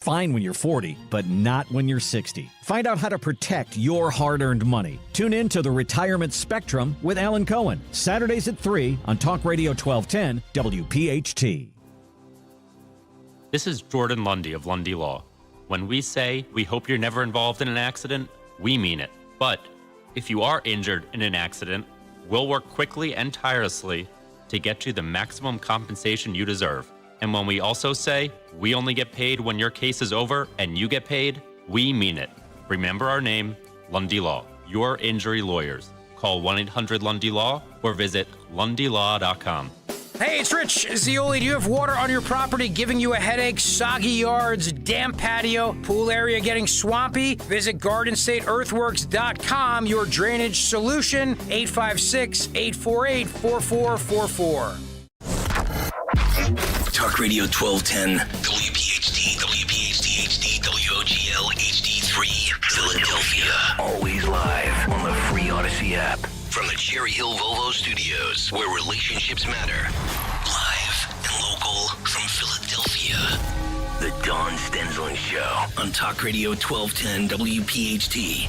Fine when you're 40, but not when you're 60. Find out how to protect your hard-earned money. Tune in to the Retirement Spectrum with Alan Cohen, Saturdays at 3 on Talk Radio 1210 WPHT. This is Jordan Lundy of Lundy Law. When we say we hope you're never involved in an accident, we mean it. But if you are injured in an accident, we'll work quickly and tirelessly to get you the maximum compensation you deserve. And when we also say we only get paid when your case is over and you get paid, we mean it. Remember our name, Lundy Law, your injury lawyers. Call 1-800-LUNDY-LAW or visit lundylaw.com. Hey, it's Rich Zioli. Do you have water on your property giving you a headache, soggy yards, damp patio, pool area getting swampy? Visit GardenStateEarthworks.com, your drainage solution, 856-848-4444. Talk Radio 1210, WPHT, WPHT-HD, WOGL HD3, Philadelphia. Always live on the free Odyssey app. From the Cherry Hill Volvo Studios, where relationships matter. Live and local from Philadelphia. The Dawn Stensland Show on Talk Radio 1210 WPHT.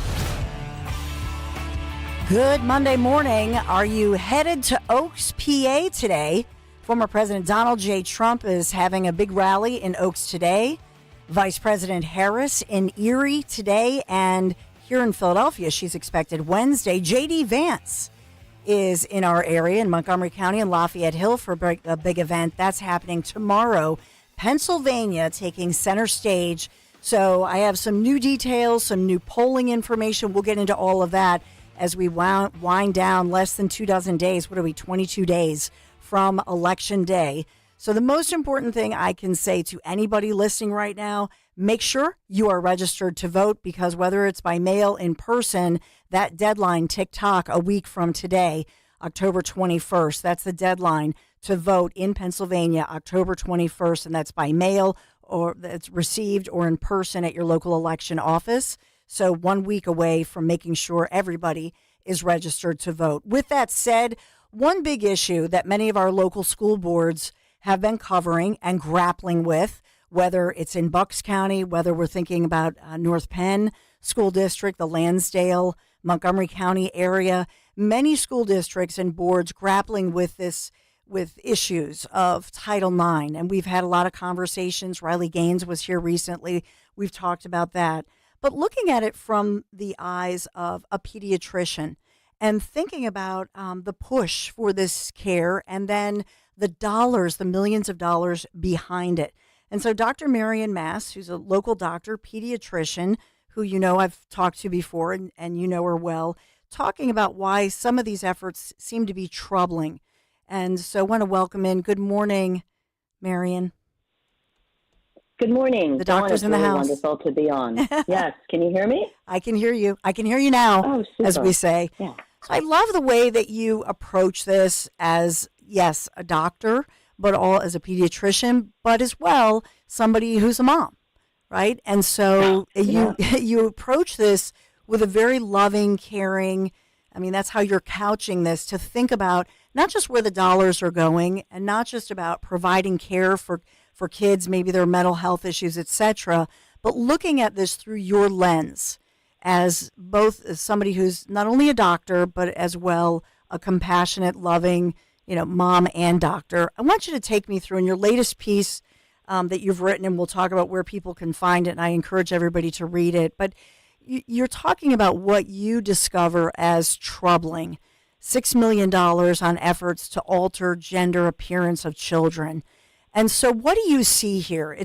Good Monday morning. Are you headed to Oaks, PA today? Former President Donald J. Trump is having a big rally in Oaks today. Vice President Harris in Erie today, and here in Philadelphia, she's expected Wednesday. J.D. Vance is in our area in Montgomery County and Lafayette Hill for a big event. That's happening tomorrow. Pennsylvania taking center stage. So I have some new details, some new polling information. We'll get into all of that as we wind down less than 24 days. What are we, 22 days from Election Day. So the most important thing I can say to anybody listening right now, make sure you are registered to vote, because whether it's by mail, in person, that deadline tick-tock a week from today, October 21st. That's the deadline to vote in Pennsylvania, October 21st, and that's by mail or that's received or in person at your local election office. So 1 week away from making sure everybody is registered to vote. With that said, one big issue that many of our local school boards have been covering and grappling with, whether it's in Bucks County, whether we're thinking about North Penn School District, the Lansdale, Montgomery County area, many school districts and boards grappling with this, with issues of Title IX. And we've had a lot of conversations. Riley Gaines was here recently. We've talked about that. But looking at it from the eyes of a pediatrician, and thinking about the push for this care and then the dollars, the millions of dollars behind it. And so Dr. Marion Mass, who's a local doctor, pediatrician, who you know I've talked to before and you know her well, talking about why some of these efforts seem to be troubling. And so I want to welcome in. Good morning, Marion. Good morning. The doctor's in the house. Wonderful to be on. Yes. Can you hear me? I can hear you. I can hear you now, as we say. Yeah. So I love the way that you approach this as, yes, a doctor, but all as a pediatrician, but as well, somebody who's a mom, right? And so you approach this with a very loving, caring, I mean, that's how you're couching this, to think about not just where the dollars are going and not just about providing care for kids, maybe their mental health issues, etc., but looking at this through your lens as both as somebody who's not only a doctor, but as well a compassionate, loving, mom and doctor. I want you to take me through in your latest piece that you've written, and we'll talk about where people can find it, and I encourage everybody to read it. But you're talking about what you discover as troubling. $6 million on efforts to alter gender appearance of children. And so what do you see here?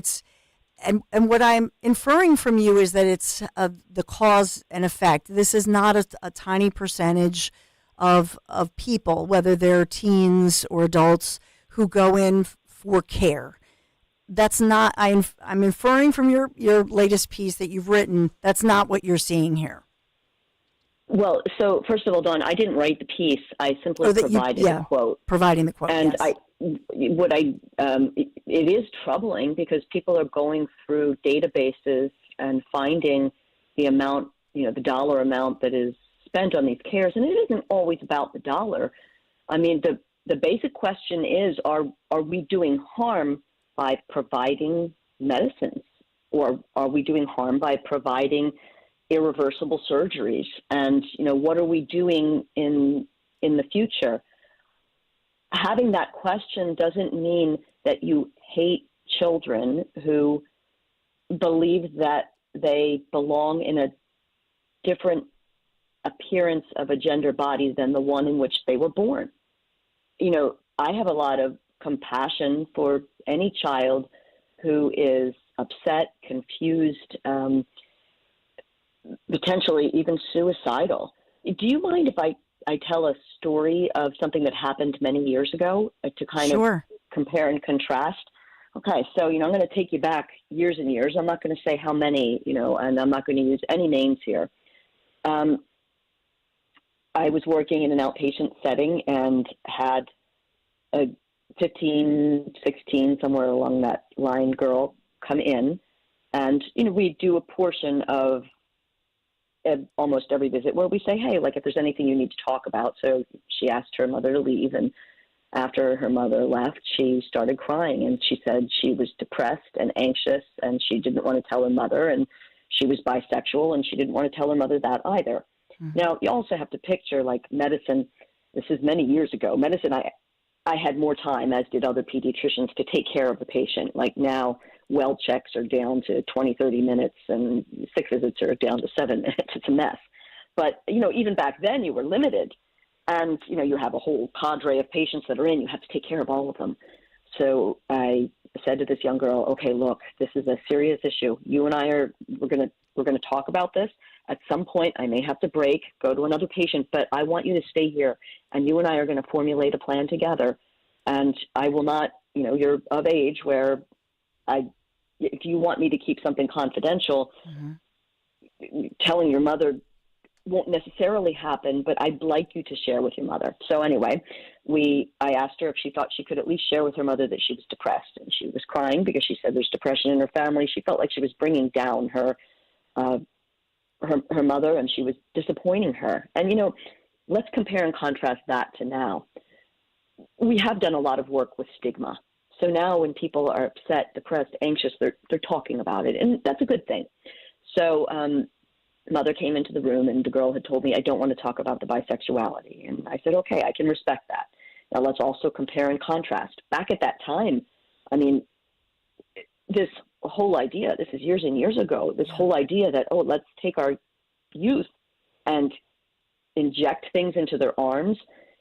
And what I'm inferring from you is that it's the cause and effect. This is not a tiny percentage of people, whether they're teens or adults, who go in for care. That's not, I'm inferring from your latest piece that you've written, that's not what you're seing here. Well, so first of all, Dawn, I didn't write the piece. I simply provided a quote. Providing the quote, and yes. It is troubling because people are going through databases and finding the amount, the dollar amount that is spent on these cares, and it isn't always about the dollar. I mean, the basic question is, are we doing harm by providing medicines or are we doing harm by providing irreversible surgeries? And, what are we doing in the future? Having that question doesn't mean that you hate children who believe that they belong in a different appearance of a gender body than the one in which they were born. I have a lot of compassion for any child who is upset, confused, potentially even suicidal. Do you mind if I tell a story of something that happened many years ago to kind of compare and contrast? Okay, so, I'm going to take you back years and years. I'm not going to say how many, and I'm not going to use any names here. I was working in an outpatient setting and had a 15, 16, somewhere along that line girl come in. And, we do a portion of almost every visit where we say, hey, like if there's anything you need to talk about. So she asked her mother to leave, and after her mother left, she started crying, and she said she was depressed and anxious, and she didn't want to tell her mother, and she was bisexual, and she didn't want to tell her mother that either. Mm-hmm. Now, you also have to picture, like, medicine. This is many years ago. Medicine, I had more time, as did other pediatricians, to take care of the patient. Like now, well checks are down to 20, 30 minutes, and 6 visits are down to 7 minutes. It's a mess. But, even back then you were limited. And, you have a whole cadre of patients that are in. You have to take care of all of them. So I said to this young girl, okay, look, this is a serious issue. You and I we're going to talk about this. At some point, I may have to break, go to another patient, but I want you to stay here, and you and I are going to formulate a plan together. And I will not, you're of age where if you want me to keep something confidential, mm-hmm. telling your mother won't necessarily happen, but I'd like you to share with your mother. So anyway, I asked her if she thought she could at least share with her mother that she was depressed, and she was crying because she said there's depression in her family. She felt like she was bringing down her mother, and she was disappointing her. And, let's compare and contrast that to now. We have done a lot of work with stigma. So now when people are upset, depressed, anxious, they're talking about it, and that's a good thing. So mother came into the room, and the girl had told me, I don't want to talk about the bisexuality. And I said, okay, I can respect that. Now let's also compare and contrast. Back at that time, this whole idea, this is years and years ago, this whole idea that, let's take our youth and inject things into their arms,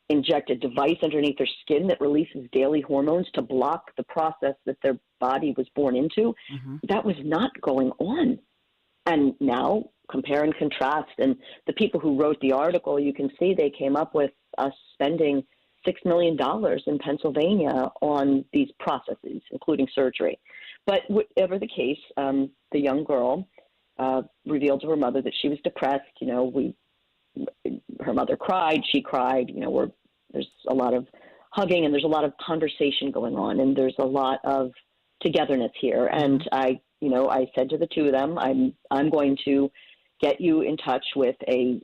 inject a device underneath their skin that releases daily hormones to block the process that their body was born into. Mm-hmm. That was not going on. And now compare and contrast. And the people who wrote the article, you can see they came up with us spending $6 million in Pennsylvania on these processes, including surgery. But whatever the case, the young girl revealed to her mother that she was depressed. Her mother cried, she cried. There's a lot of hugging, and there's a lot of conversation going on, and there's a lot of togetherness here. And I said to the two of them, I'm going to get you in touch with a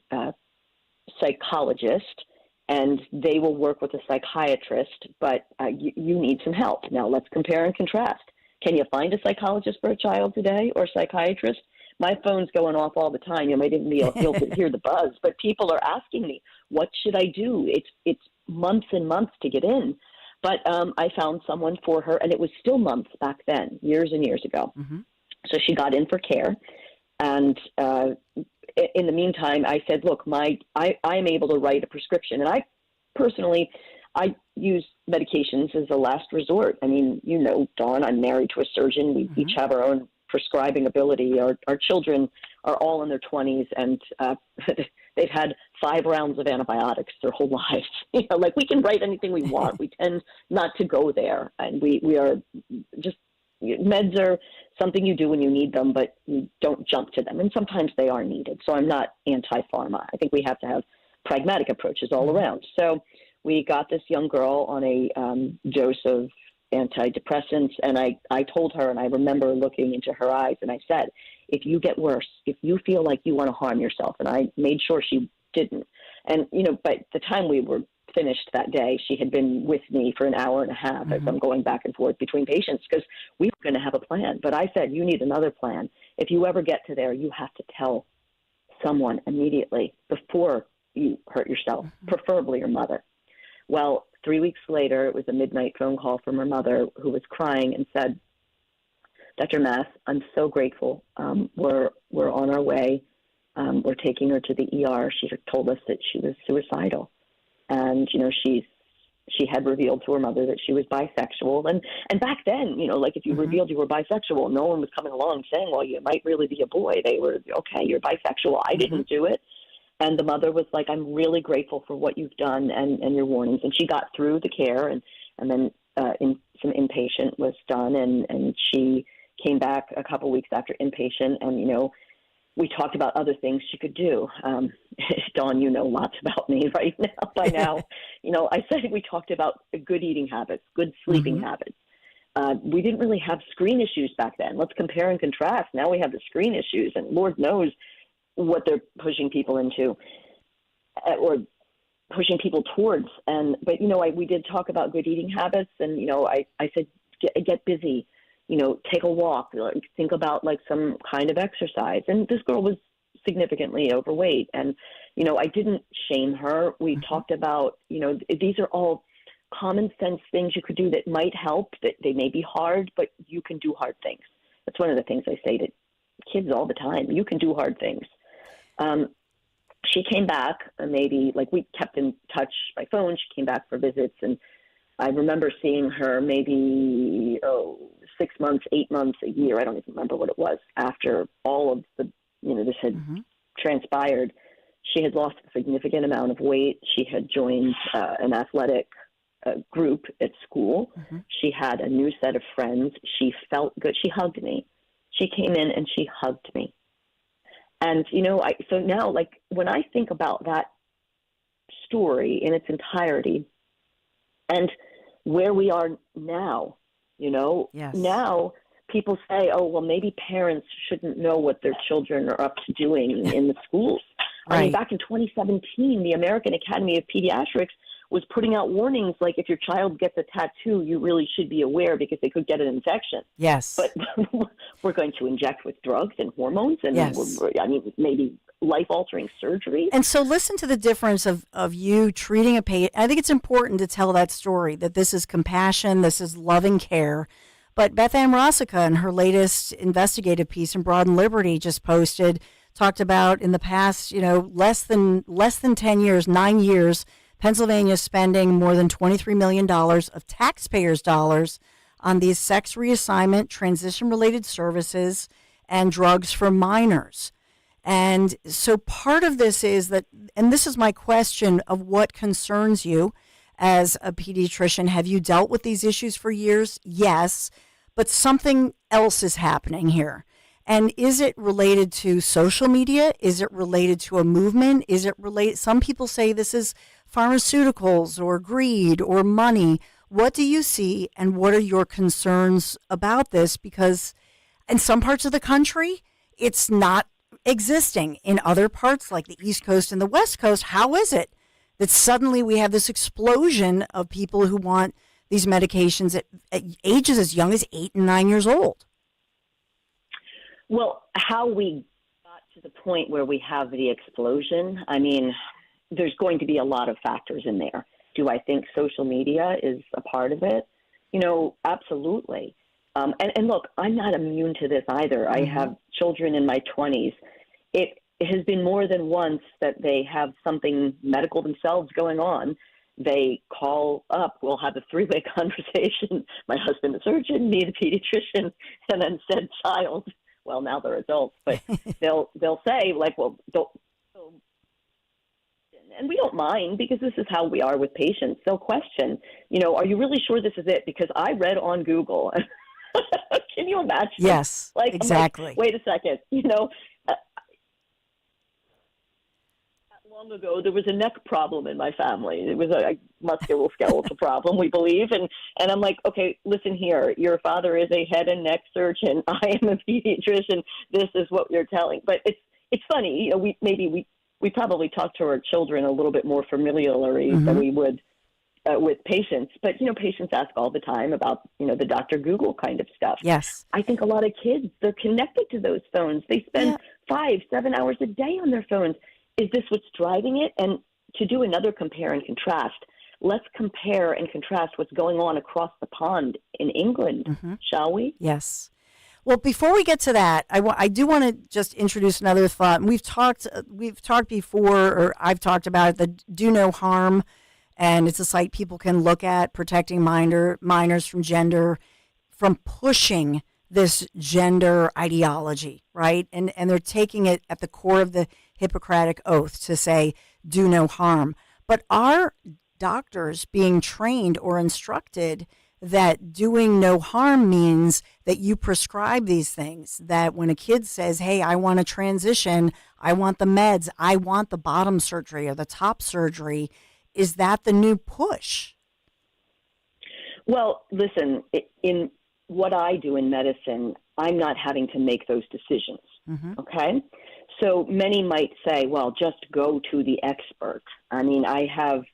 psychologist, and they will work with a psychiatrist, but you need some help. Now let's compare and contrast. Can you find a psychologist for a child today, or a psychiatrist? My phone's going off all the time. You might even be able to hear the buzz, but people are asking me, what should I do? It's months and months to get in. But I found someone for her, and it was still months back then, years and years ago. Mm-hmm. So she got in for care. And in the meantime, I said, look, I'm able to write a prescription. And I use medications as a last resort. Dawn, I'm married to a surgeon. We mm-hmm. each have our own prescribing ability. Our children are all in their 20s, and they've had 5 rounds of antibiotics their whole lives. We can write anything we want. We tend not to go there. And we are just, meds are something you do when you need them, but you don't jump to them. And sometimes they are needed. So I'm not anti-pharma. I think we have to have pragmatic approaches all around. So we got this young girl on a dose of antidepressants, and I told her, and I remember looking into her eyes, and I said, if you get worse, if you feel like you want to harm yourself, and I made sure she didn't. And, by the time we were finished that day. She had been with me for an hour and a half as I'm going back and forth between patients because we were going to have a plan. But I said, you need another plan. If you ever get to there, you have to tell someone immediately before you hurt yourself, preferably your mother. Well, 3 weeks later, it was a midnight phone call from her mother who was crying and said, Dr. Mass, I'm so grateful. We're on our way. We're taking her to the ER. She had told us that she was suicidal. And, you know, she had revealed to her mother that she was bisexual. And back then, you know, like if you revealed you were bisexual, no one was coming along saying, well, you might really be a boy. They were, okay, you're bisexual. I didn't do it. And the mother was like, I'm really grateful for what you've done and your warnings. And she got through the care and then some inpatient was done. And she came back a couple weeks after inpatient. And, you know, we talked about other things she could do. Dawn, you know lots about me right now. By now, you know, I said we talked about good eating habits, good sleeping habits. We didn't really have screen issues back then. Let's compare and contrast. Now we have the screen issues, and Lord knows what they're pushing people into or pushing people towards. But, you know, we did talk about good eating habits, and, you know, I said get busy. You know, take a walk, think about like some kind of exercise. And this girl was significantly overweight. And, you know, I didn't shame her. We talked about, you know, these are all common sense things you could do that might help, that they may be hard, but you can do hard things. That's one of the things I say to kids all the time. You can do hard things. She came back maybe like we kept in touch by phone. She came back for visits, and I remember seeing her maybe 6 months, 8 months, a year. I don't even remember what it was after all of the, you know, this had transpired. She had lost a significant amount of weight. She had joined an athletic group at school. She had a new set of friends. She felt good. She hugged me. She came in and she hugged me. And, you know, so now, like, when I think about that story in its entirety and where we are now, you know, now people say, oh, well, maybe parents shouldn't know what their children are up to doing in the schools. I mean, back in 2017, the American Academy of Pediatrics was putting out warnings like if your child gets a tattoo, you really should be aware because they could get an infection. Yes. But we're going to inject with drugs and hormones and I mean, maybe life-altering surgery. And so listen to the difference of you treating a patient. I think it's important to tell that story, that this is compassion, this is loving care. But Beth Ann Rossica, in her latest investigative piece in Broad and Liberty, just talked about in the past, you know, less than 10 years, 9 years, Pennsylvania spending more than $23 million of taxpayers' dollars on these sex reassignment, transition-related services, and drugs for minors. And so part of this is that, and this is my question of what concerns you as a pediatrician. Have you dealt with these issues for years? Yes, but something else is happening here. And is it related to social media? Is it related to a movement? Is it related? Some people say this is pharmaceuticals or greed or money. What do you see, and what are your concerns about this? Because in some parts of the country, it's not existing. In other parts, like the East Coast and the West Coast, how is it that suddenly we have this explosion of people who want these medications at ages as young as 8 and 9 years old? Well, how we got to the point where we have the explosion, I mean, there's going to be a lot of factors in there. Do I think social media is a part of it? You know, absolutely. And look, I'm not immune to this either. I have children in my 20s. It has been more than once that they have something medical themselves going on. They call up, we'll have a three-way conversation, my husband, the surgeon, me, the pediatrician, and then said child. Well, now they're adults, but they'll say, like, well, and we don't mind because this is how we are with patients. They'll question, you know, are you really sure this is it? Because I read on Google. Can you imagine? Yes, like, exactly. Like, wait a second, you know, long ago, there was a neck problem in my family. It was a musculoskeletal problem, we believe. And I'm like, okay, listen here. Your father is a head and neck surgeon. I am a pediatrician. This is what you're telling. But it's funny. You know, we probably talk to our children a little bit more familiarly than we would with patients. But, patients ask all the time about, the Dr. Google kind of stuff. Yes. I think a lot of kids, they're connected to those phones. They spend 5-7 hours a day on their phones. Is this what's driving it? And to do another compare and contrast, let's compare and contrast what's going on across the pond in England, shall we? Yes. Well, before we get to that, I do want to just introduce another thought. And we've talked before, or I've talked about it, the Do No Harm, and it's a site people can look at, protecting minors from pushing this gender ideology, right? And they're taking it at the core of the Hippocratic Oath to say, do no harm. But are doctors being trained or instructed that doing no harm means that you prescribe these things, that when a kid says, hey, I want to transition, I want the meds, I want the bottom surgery or the top surgery, is that the new push? Well, listen, in what I do in medicine, I'm not having to make those decisions, okay? So many might say, well, just go to the expert. I mean, I've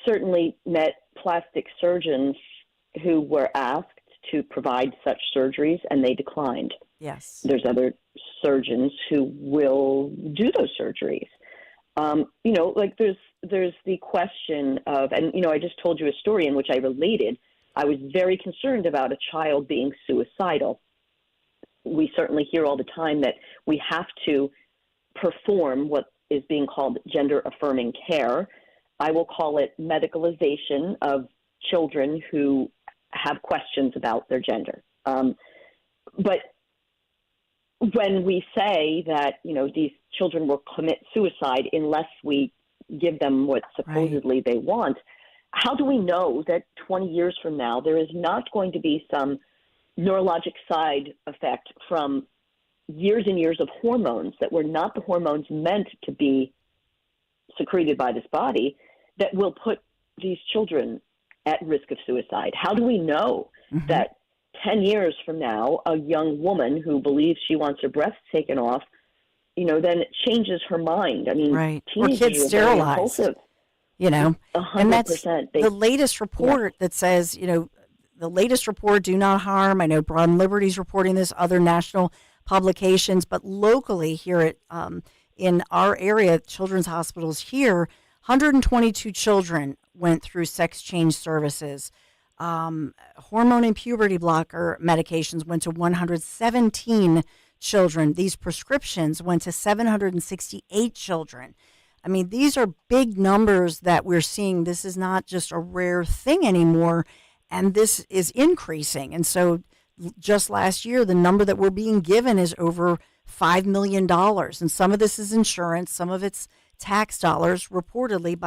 certainly met plastic surgeons who were asked to provide such surgeries and they declined. Yes. There's other surgeons who will do those surgeries. There's the question of, and, I just told you a story in which I related. I was very concerned about a child being suicidal. We certainly hear all the time that we have to perform what is being called gender-affirming care. I will call it medicalization of children who have questions about their gender. But when we say that, these children will commit suicide unless we give them what supposedly they want, how do we know that 20 years from now there is not going to be some neurologic side effect from years and years of hormones that were not the hormones meant to be secreted by this body that will put these children at risk of suicide? How do we know that 10 years from now, a young woman who believes she wants her breasts taken off, then changes her mind? I mean, or kids sterilized, 100%. And that's the latest report that says, the latest report, Do Not Harm. I know Broad and Liberty's reporting this, other national publications, but locally here in our area, children's hospitals here, 122 children went through sex change services. Hormone and puberty blocker medications went to 117 children. These prescriptions went to 768 children. I mean, these are big numbers that we're seeing. This is not just a rare thing anymore, and this is increasing. And so just last year, the number that we're being given is over $5 million. And some of this is insurance, some of it's tax dollars, reportedly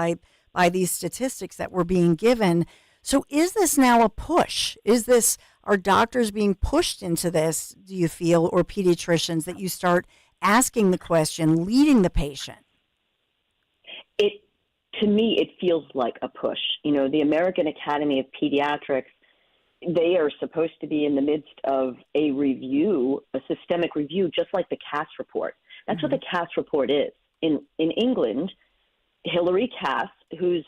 by these statistics that we're being given. So is this now a push? Are doctors being pushed into this, do you feel, or pediatricians, that you start asking the question, leading the patient? To me, it feels like a push. The American Academy of Pediatrics, they are supposed to be in the midst of a review, a systemic review, just like the Cass report. That's what the Cass report is. In England, Hilary Cass, this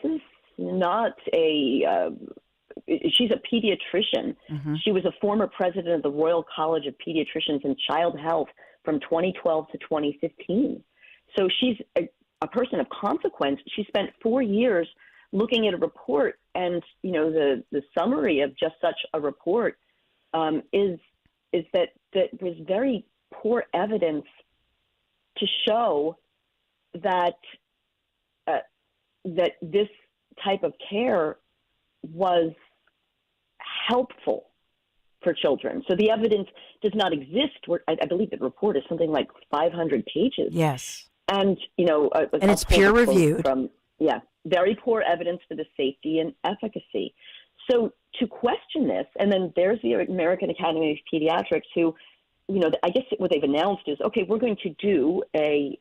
is not she's a pediatrician. She was a former president of the Royal College of Pediatricians and Child Health from 2012 to 2015. So she's a person of consequence. She spent 4 years looking at a report, and the summary of just such a report is that there's very poor evidence to show that that this type of care was helpful for children. So the evidence does not exist. I believe the report is something like 500 pages. Yes. And, and it's peer reviewed. Very poor evidence for the safety and efficacy. So to question this, and then there's the American Academy of Pediatrics who, I guess what they've announced is, okay, we're going to do a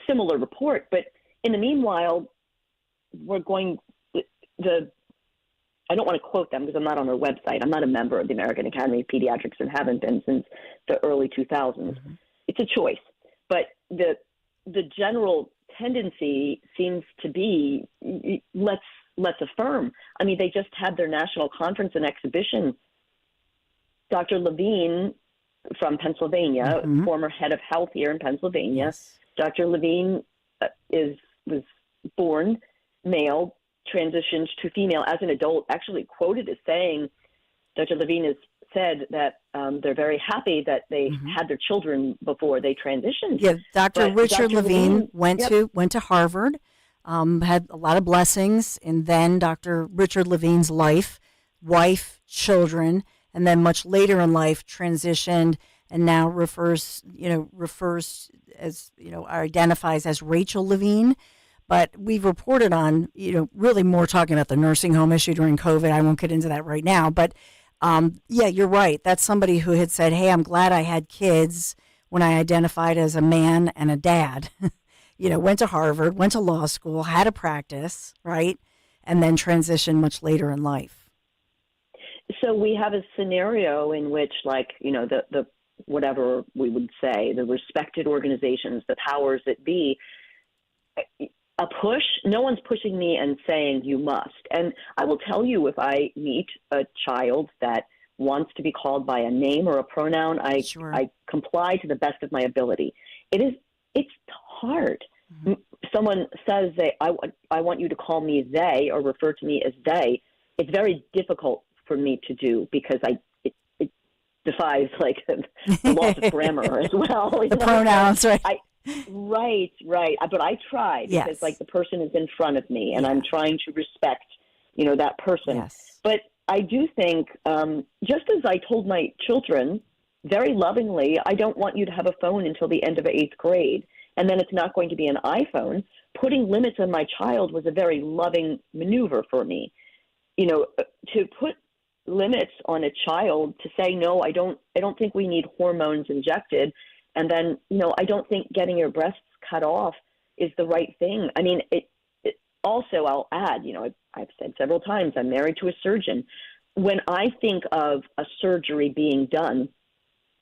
similar report, but in the meanwhile, I don't want to quote them because I'm not on their website. I'm not a member of the American Academy of Pediatrics and haven't been since the early 2000s. It's a choice. But the general tendency seems to be, let's affirm. I mean, they just had their national conference and exhibition. Dr. Levine from Pennsylvania, former head of health here in Pennsylvania. Yes. Dr. Levine was born male, transitioned to female as an adult, actually quoted as saying, Dr. Levine has said that they're very happy that they had their children before they transitioned. Yeah, Dr. But Richard Dr. Levine went yep. to Harvard, had a lot of blessings, and then Dr. Richard Levine's life, wife, children, and then much later in life transitioned and now refers as, identifies as Rachel Levine. But we've reported on, really more talking about the nursing home issue during COVID. I won't get into that right now. But, yeah, you're right. That's somebody who had said, hey, I'm glad I had kids when I identified as a man and a dad. Went to Harvard, went to law school, had a practice, right? And then transitioned much later in life. So we have a scenario in which, the whatever we would say, the respected organizations, the powers that be, a push, no one's pushing me and saying you must. And I will tell you, if I meet a child that wants to be called by a name or a pronoun, I comply to the best of my ability. It's hard. Mm-hmm. Someone says, I want you to call me they or refer to me as they. It's very difficult for me to do because it defies the laws of grammar as well. The pronouns, right? Right. But I try because the person is in front of me and I'm trying to respect, that person. Yes. But I do think, just as I told my children very lovingly, I don't want you to have a phone until the end of 8th grade. And then it's not going to be an iPhone. Putting limits on my child was a very loving maneuver for me. To put limits on a child, to say, no, I don't think we need hormones injected. And then, I don't think getting your breasts cut off is the right thing. I mean, it also, I'll add, I've said several times, I'm married to a surgeon. When I think of a surgery being done,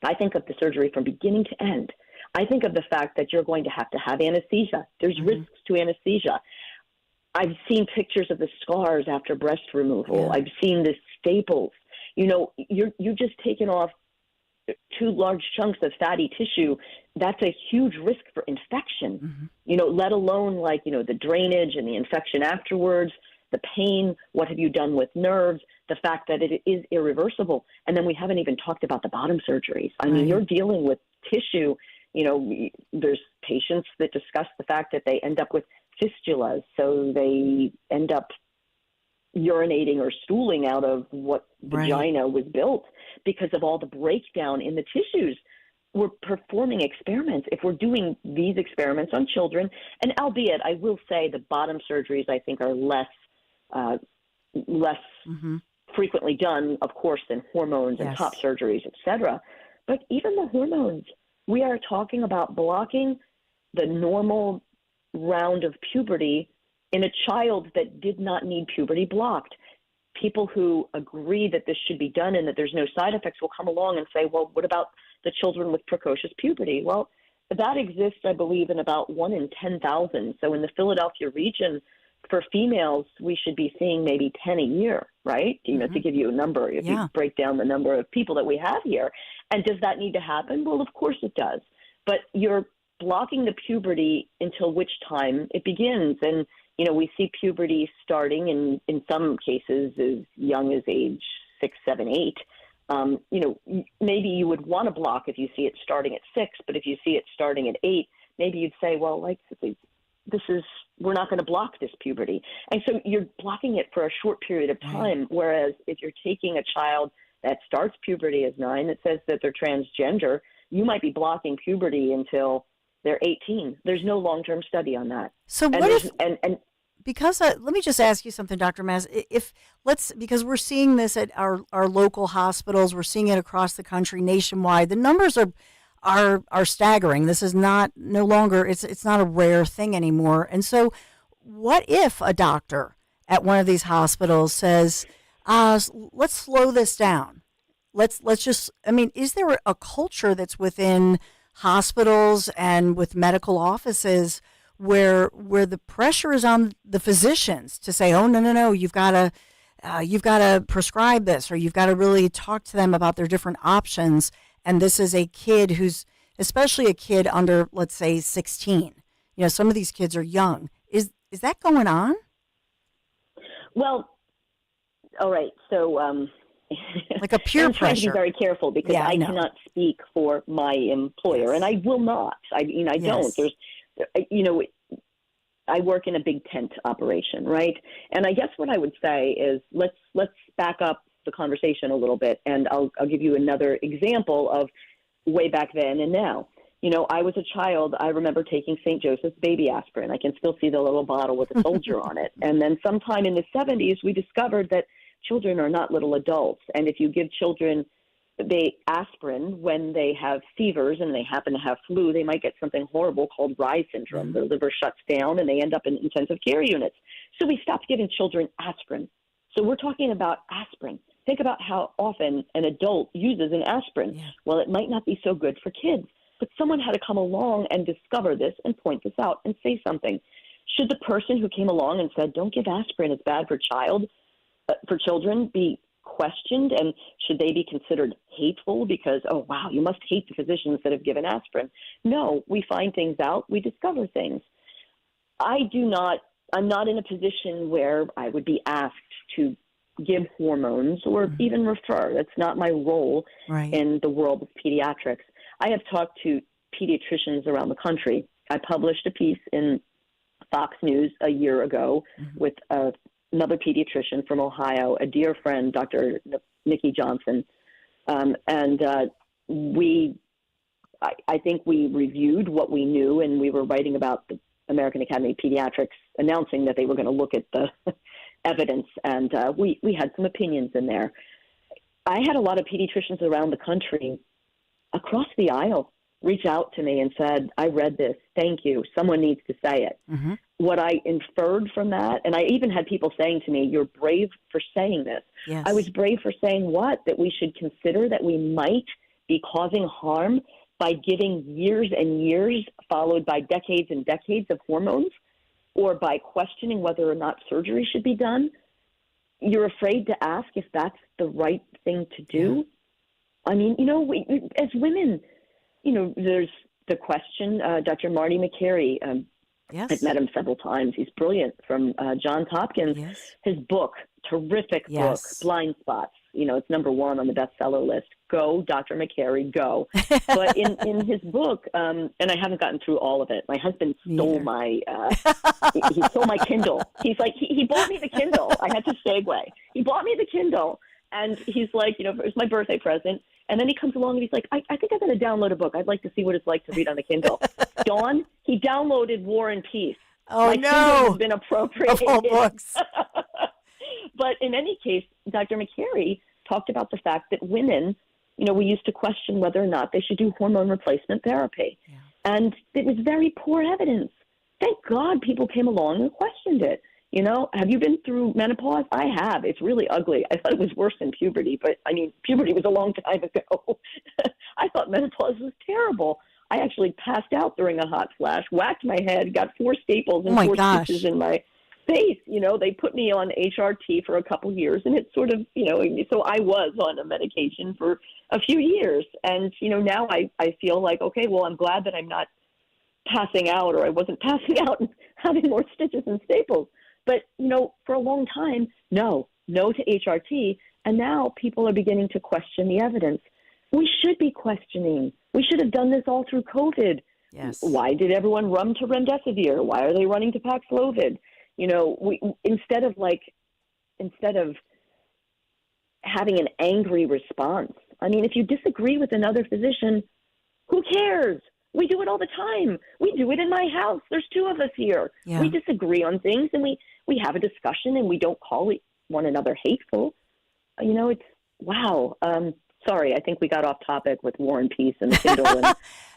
I think of the surgery from beginning to end. I think of the fact that you're going to have anesthesia. There's risks to anesthesia. I've seen pictures of the scars after breast removal. I've seen the staples. You're just taking off 2 large chunks of fatty tissue. That's a huge risk for infection, let alone the drainage and the infection afterwards, the pain, what have you done with nerves, the fact that it is irreversible. And then we haven't even talked about the bottom surgeries. I mean, you're dealing with tissue. There's patients that discuss the fact that they end up with fistulas, so they end up urinating or stooling out of what vagina was built because of all the breakdown in the tissues. We're performing experiments. If we're doing these experiments on children, and albeit I will say the bottom surgeries I think are less frequently done, of course, than hormones and top surgeries, et cetera. But even the hormones, we are talking about blocking the normal round of puberty in a child that did not need puberty blocked. People who agree that this should be done and that there's no side effects will come along and say, well, what about the children with precocious puberty? Well, that exists, I believe, in about 1 in 10,000. So in the Philadelphia region, for females, we should be seeing maybe 10 a year, right? To give you a number, if you break down the number of people that we have here. And does that need to happen? Well, of course it does. But you're blocking the puberty until which time it begins. And, we see puberty starting in some cases as young as age 6, 7, 8. Maybe you would want to block if you see it starting at 6, but if you see it starting at 8, maybe you'd say, well, we're not going to block this puberty. And so you're blocking it for a short period of time. Whereas if you're taking a child that starts puberty as 9, that says that they're transgender, you might be blocking puberty until they're 18. There's no long-term study on that. So because let me just ask you something, Dr. Maz. Because we're seeing this at our local hospitals, we're seeing it across the country, nationwide. The numbers are staggering. This is no longer it's not a rare thing anymore. And so, what if a doctor at one of these hospitals says, "Let's slow this down. Let's just." I mean, is there a culture that's within hospitals and with medical offices where the pressure is on the physicians to say, oh, no, you've got to prescribe this, or you've got to really talk to them about their different options. And this is a kid who's, especially a kid under, let's say, 16. Some of these kids are young. Is that going on? Well, all right. So, like a peer I'm trying to pressure. be very careful because I cannot speak for my employer, and I will not. I don't. There's, I work in a big tent operation, right? And I guess what I would say is let's back up the conversation a little bit, and I'll give you another example of way back then and now. I was a child. I remember taking St. Joseph's baby aspirin. I can still see the little bottle with a soldier on it. And then sometime in the 70s, we discovered that children are not little adults. And if you give children aspirin when they have fevers and they happen to have flu, they might get something horrible called Rye syndrome. Their liver shuts down and they end up in intensive care units. So we stopped giving children aspirin. So we're talking about aspirin. Think about how often an adult uses an aspirin. Yeah. Well, it might not be so good for kids. But someone had to come along and discover this and point this out and say something. Should the person who came along and said, don't give aspirin, it's bad for children, be questioned? And should they be considered hateful because, oh, wow, you must hate the physicians that have given aspirin? No, we find things out. We discover things. I'm not in a position where I would be asked to give hormones or even refer. That's not my role in the world of pediatrics. I have talked to pediatricians around the country. I published a piece in Fox News a year ago with another pediatrician from Ohio, a dear friend, Dr. Nikki Johnson. I think we reviewed what we knew, and we were writing about the American Academy of Pediatrics announcing that they were going to look at the evidence, and we had some opinions in there. I had a lot of pediatricians around the country across the aisle reach out to me and said, I read this. Thank you. Someone needs to say it. What I inferred from that, and I even had people saying to me, you're brave for saying this. Yes. I was brave for saying what? That we should consider that we might be causing harm by giving years and years followed by decades and decades of hormones, or by questioning whether or not surgery should be done. You're afraid to ask if that's the right thing to do. Yeah. I mean, we, as women, there's the question. Dr. Marty McCary, I've met him several times. He's brilliant, from Johns Hopkins. Yes. His book, terrific book, Blind Spots. It's number 1 on the bestseller list. Go, Dr. McCary, go. But in his book, and I haven't gotten through all of it. My husband stole he stole my Kindle. He's like, he bought me the Kindle. I had to segue. He bought me the Kindle. And he's like, it was my birthday present. And then he comes along and he's like, I think I'm going to download a book. I'd like to see what it's like to read on the Kindle. Dawn, he downloaded War and Peace. Oh, my no. Kindle has been appropriated. Of all books. But in any case, Dr. McCary talked about the fact that women, we used to question whether or not they should do hormone replacement therapy. Yeah. And it was very poor evidence. Thank God people came along and questioned it. Have you been through menopause? I have. It's really ugly. I thought it was worse than puberty, but puberty was a long time ago. I thought menopause was terrible. I actually passed out during a hot flash, whacked my head, got 4 staples and 4 stitches in my face. They put me on HRT for a couple years, and it's sort of, so I was on a medication for a few years. And, now I feel like, okay, well, I'm glad that I'm not passing out, or I wasn't passing out and having more stitches and staples. But, for a long time, no to HRT. And now people are beginning to question the evidence. We should be questioning. We should have done this all through COVID. Yes. Why did everyone run to remdesivir? Why are they running to Paxlovid? Instead of having an angry response. I mean, if you disagree with another physician, who cares? We do it all the time. We do it in my house. There's 2 of us here. Yeah. We disagree on things, and we have a discussion, and we don't call one another hateful. It's wow. Sorry, I think we got off topic with War and Peace and the Kindle.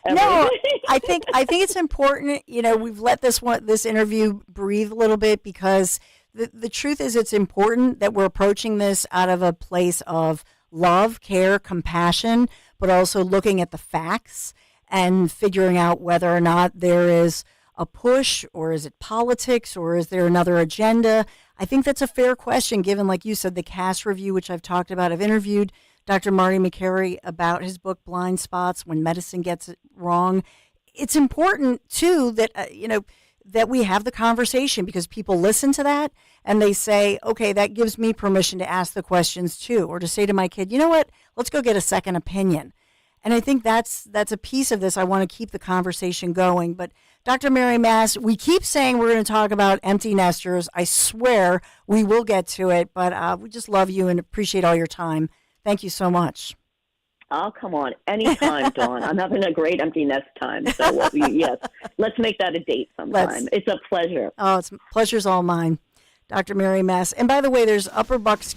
And no, I think it's important. We've let this interview breathe a little bit, because the truth is, it's important that we're approaching this out of a place of love, care, compassion, but also looking at the facts and figuring out whether or not there is a push, or is it politics, or is there another agenda? I think that's a fair question, given, like you said, the CAST review, which I've talked about. I've interviewed Dr. Marty McCary about his book, Blind Spots, When Medicine Gets It Wrong. It's important, too, that, that we have the conversation, because people listen to that and they say, okay, that gives me permission to ask the questions, too, or to say to my kid, you know what, let's go get a second opinion. And I think that's a piece of this. I want to keep the conversation going. But Dr. Mary Mass, we keep saying we're going to talk about empty nesters. I swear we will get to it, but we just love you and appreciate all your time. Thank you so much. Oh, come on. Anytime, Dawn. I'm having a great empty nest time. So, yes, let's make that a date sometime. It's a pleasure. Oh, pleasure's all mine. Dr. Mary Mass. And by the way, there's Upper Bucks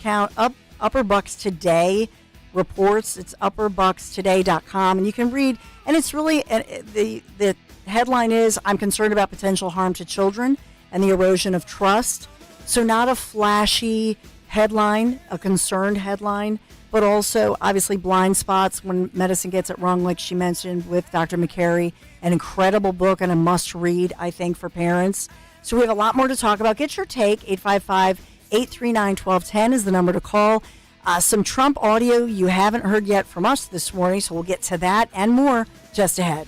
Today reports. It's upperbuckstoday.com, and you can read, and it's really, the headline is, I'm concerned about potential harm to children and the erosion of trust. So not a flashy headline, a concerned headline, but also obviously Blind Spots, When Medicine Gets It Wrong, like she mentioned, with Dr. McCary, an incredible book and a must read, I think, for parents. So we have a lot more to talk about. Get your take. 855-839-1210 is the number to call. Some Trump audio you haven't heard yet from us this morning, so we'll get to that and more just ahead.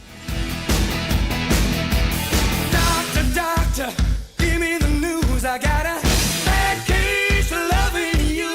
Doctor, give me the news. I got a bad case of loving you.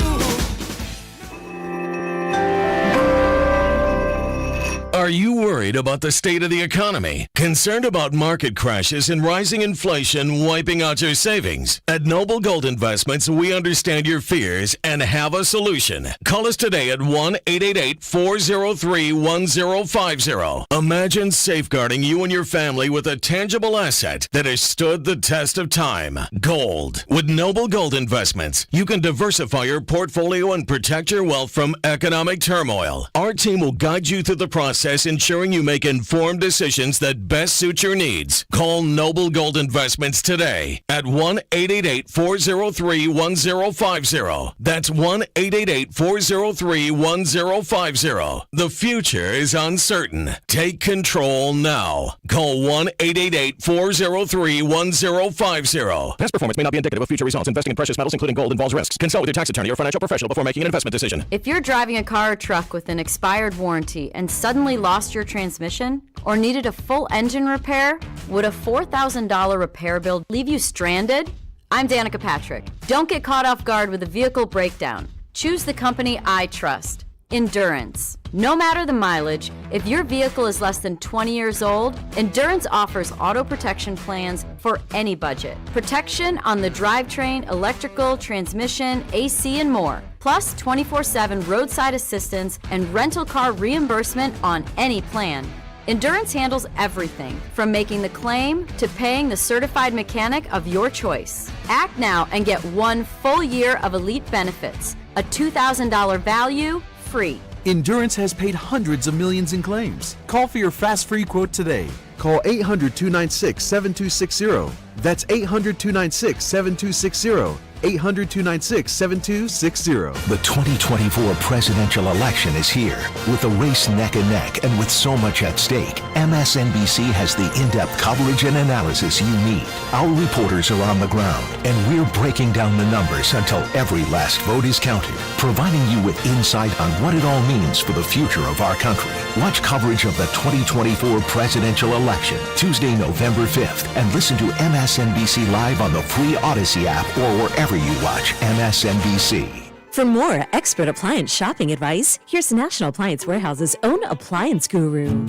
Are you worried about the state of the economy? Concerned about market crashes and rising inflation wiping out your savings? At Noble Gold Investments, we understand your fears and have a solution. Call us today at 1-888-403-1050. Imagine safeguarding you and your family with a tangible asset that has stood the test of time. Gold. With Noble Gold Investments, you can diversify your portfolio and protect your wealth from economic turmoil. Our team will guide you through the process, ensuring you make informed decisions that best suit your needs. Call Noble Gold Investments today at 1-888-403-1050. That's 1-888-403-1050. The future is uncertain. Take control now. Call 1-888-403-1050. Past performance may not be indicative of future results. Investing in precious metals, including gold, involves risks. Consult with your tax attorney or financial professional before making an investment decision. If you're driving a car or truck with an expired warranty and suddenly lost your transmission or needed a full engine repair, would a $4,000 repair bill leave you stranded? I'm Danica Patrick. Don't get caught off guard with a vehicle breakdown. Choose the company I trust, Endurance. No matter the mileage, if your vehicle is less than 20 years old, Endurance offers auto protection plans for any budget. Protection on the drivetrain, electrical, transmission, AC, and more. Plus 24/7 roadside assistance and rental car reimbursement on any plan. Endurance handles everything from making the claim to paying the certified mechanic of your choice. Act now and get 1 full year of elite benefits, a $2,000 value, free. Endurance has paid hundreds of millions in claims. Call for your fast free quote today. Call 800-296-7260. That's 800-296-7260. 800-296-7260. The 2024 presidential election is here. With the race neck and neck and with so much at stake, MSNBC has the in-depth coverage and analysis you need. Our reporters are on the ground, and we're breaking down the numbers until every last vote is counted, providing you with insight on what it all means for the future of our country. Watch coverage of the 2024 presidential election Tuesday, November 5th, and listen to MSNBC Live on the free Odyssey app or wherever you watch MSNBC. For more expert appliance shopping advice, here's National Appliance Warehouse's own appliance guru.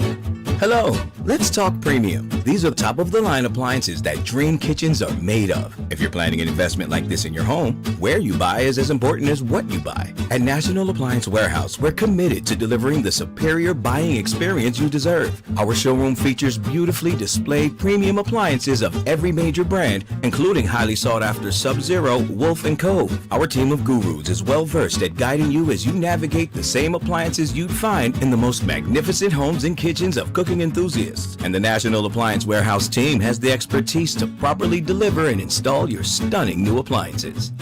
Hello, let's talk premium. These are top-of-the-line appliances that dream kitchens are made of. If you're planning an investment like this in your home, where you buy is as important as what you buy. At National Appliance Warehouse, we're committed to delivering the superior buying experience you deserve. Our showroom features beautifully displayed premium appliances of every major brand, including highly sought-after Sub-Zero, Wolf & Cove. Our team of gurus is well-versed at guiding you as you navigate the same appliances you'd find in the most magnificent homes and kitchens of cooking enthusiasts. And the National Appliance Warehouse team has the expertise to properly deliver and install your stunning new appliances.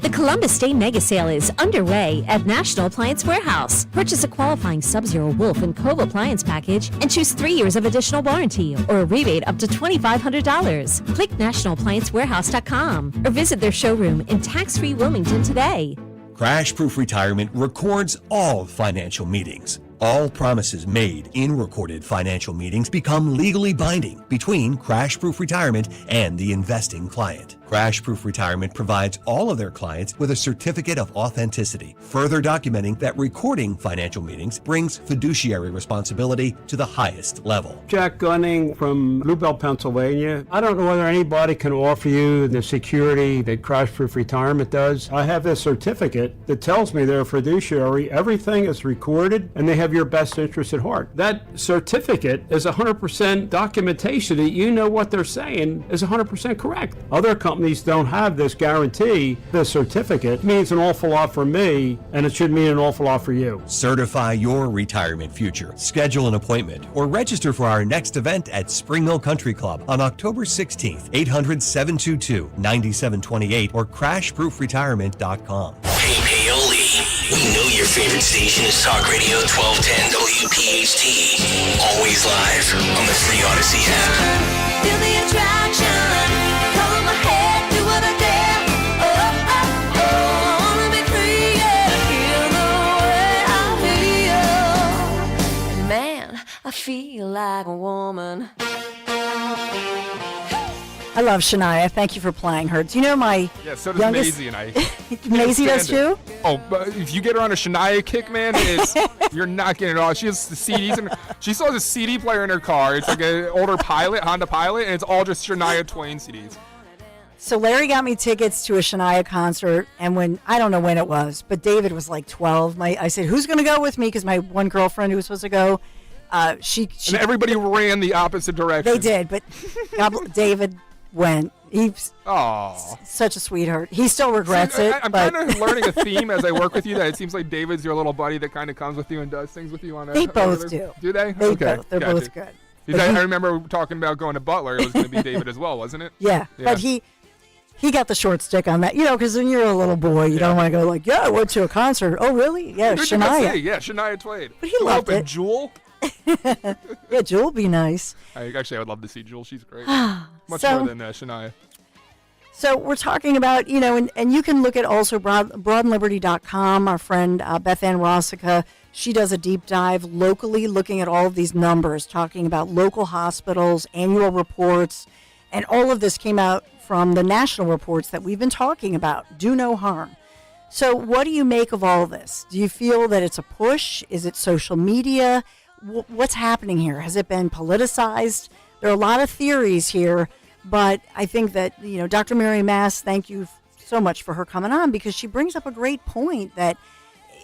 The Columbus Day Mega Sale is underway at National Appliance Warehouse. Purchase a qualifying Sub-Zero Wolf and Cove appliance package and choose 3 years of additional warranty or a rebate up to $2,500. Click nationalappliancewarehouse.com or visit their showroom in tax-free Wilmington today. Crash Proof Retirement records all financial meetings. All promises made in recorded financial meetings become legally binding between Crash Proof Retirement and the investing client. Crash Proof Retirement provides all of their clients with a certificate of authenticity, further documenting that recording financial meetings brings fiduciary responsibility to the highest level. Jack Gunning from Bluebell, Pennsylvania. I don't know whether anybody can offer you the security that Crash Proof Retirement does. I have this certificate that tells me they're a fiduciary. Everything is recorded and they have your best interest at heart. That certificate is 100% documentation that you know what they're saying is 100% correct. Other companies don't have this guarantee. This certificate means an awful lot for me, and it should mean an awful lot for you. Certify your retirement future. Schedule an appointment or register for our next event at Spring Hill Country Club on October 16th, 800-722-9728 or crashproofretirement.com. Hey, Paoli, we know your favorite station is Talk Radio 1210 WPHT. Always live on the free Odyssey app. Feel the attraction. Color my head, do what I dare. Oh, oh, oh. Wanna be free, yeah. Feel the way I feel. Man, I feel like a woman. I love Shania. Thank you for playing her. Do you know my so does youngest... Maisie and I. Maisie does too? Oh, but if you get her on a Shania kick, man, you're not getting it all. She has the CDs, and she still has a CD player in her car. It's like an older Honda Pilot, and it's all just Shania Twain CDs. So Larry got me tickets to a Shania concert, and I don't know when it was, but David was like 12. I said, who's going to go with me? Because my one girlfriend who was supposed to go, she and everybody ran the opposite direction. They did, but David went. He's Aww. Such a sweetheart. He still regrets it. I'm kind of learning a theme as I work with you that it seems like David's your little buddy that kind of comes with you and does things with you on. They both do. Do they? They okay. both. They're both good. I remember talking about going to Butler. It was going to be David as well, wasn't it? Yeah, but he got the short stick on that. Because when you're a little boy, you don't want to go like, I went to a concert. Oh, really? Yeah, Shania. Yeah, Shania Twain. But he loved it. Jewel. Yeah, Jewel would be nice. I would love to see Jewel. She's great. Much more than Shania. So we're talking about, and you can look at also broadandliberty.com. Our friend Beth Ann Rossica, she does a deep dive locally looking at all of these numbers, talking about local hospitals, annual reports, and all of this came out from the national reports that we've been talking about. Do no harm. So what do you make of all this? Do you feel that it's a push? Is it social media? What's happening here? Has it been politicized? There are a lot of theories here. But I think that, Dr. Mary Mass, thank you so much for her coming on, because she brings up a great point that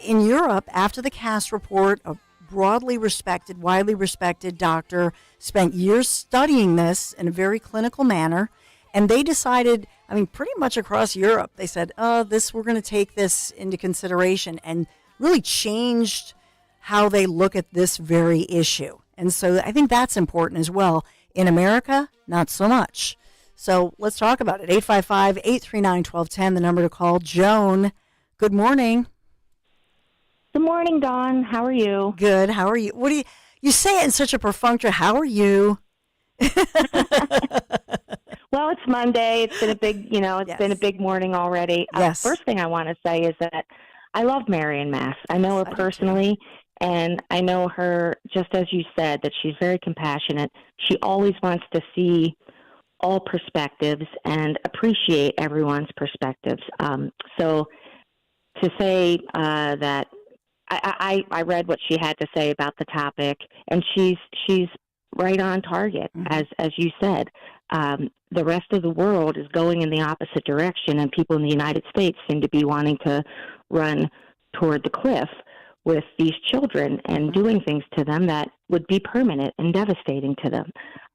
in Europe, after the Cass report, a broadly respected, widely respected doctor spent years studying this in a very clinical manner. And they decided, pretty much across Europe, they said, we're going to take this into consideration, and really changed how they look at this very issue. And so I think that's important as well. In America, not so much. So let's talk about it. 855-839-1210, the number to call. Joan, good morning. Good morning, Dawn. How are you? Good. How are you? What do you say it in such a perfunctory, how are you? Well, it's Monday. It's been a big, been a big morning already. Yes. First thing I want to say is that I love Marion Mass. I know her personally. And I know her, just as you said, that she's very compassionate. She always wants to see all perspectives and appreciate everyone's perspectives. So to say that I read what she had to say about the topic, and she's right on target, as you said. The rest of the world is going in the opposite direction, and people in the United States seem to be wanting to run toward the cliff with these children and doing things to them that would be permanent and devastating to them.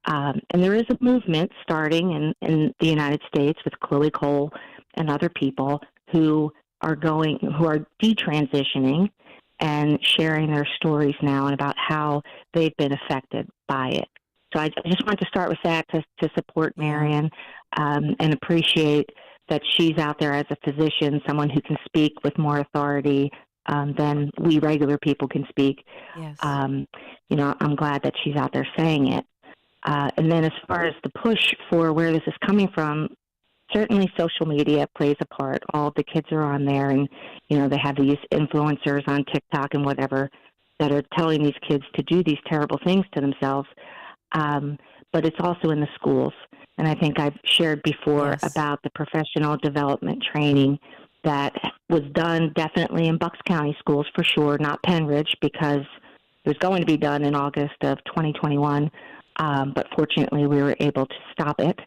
And there is a movement starting in the United States with Chloe Cole and other people who are detransitioning and sharing their stories now and about how they've been affected by it. So I just want to start with that to support Marion and appreciate that she's out there as a physician, someone who can speak with more authority than we regular people can speak. Yes. You know, I'm glad that she's out there saying it. And then as far as the push for where this is coming from, certainly social media plays a part. All the kids are on there, and, you know, they have these influencers on TikTok and whatever that are telling these kids to do these terrible things to themselves. But it's also in the schools. And I think I've shared before about the professional development training that was done definitely in Bucks County schools for sure, not Penridge, because it was going to be done in August of 2021. But fortunately, we were able to stop it.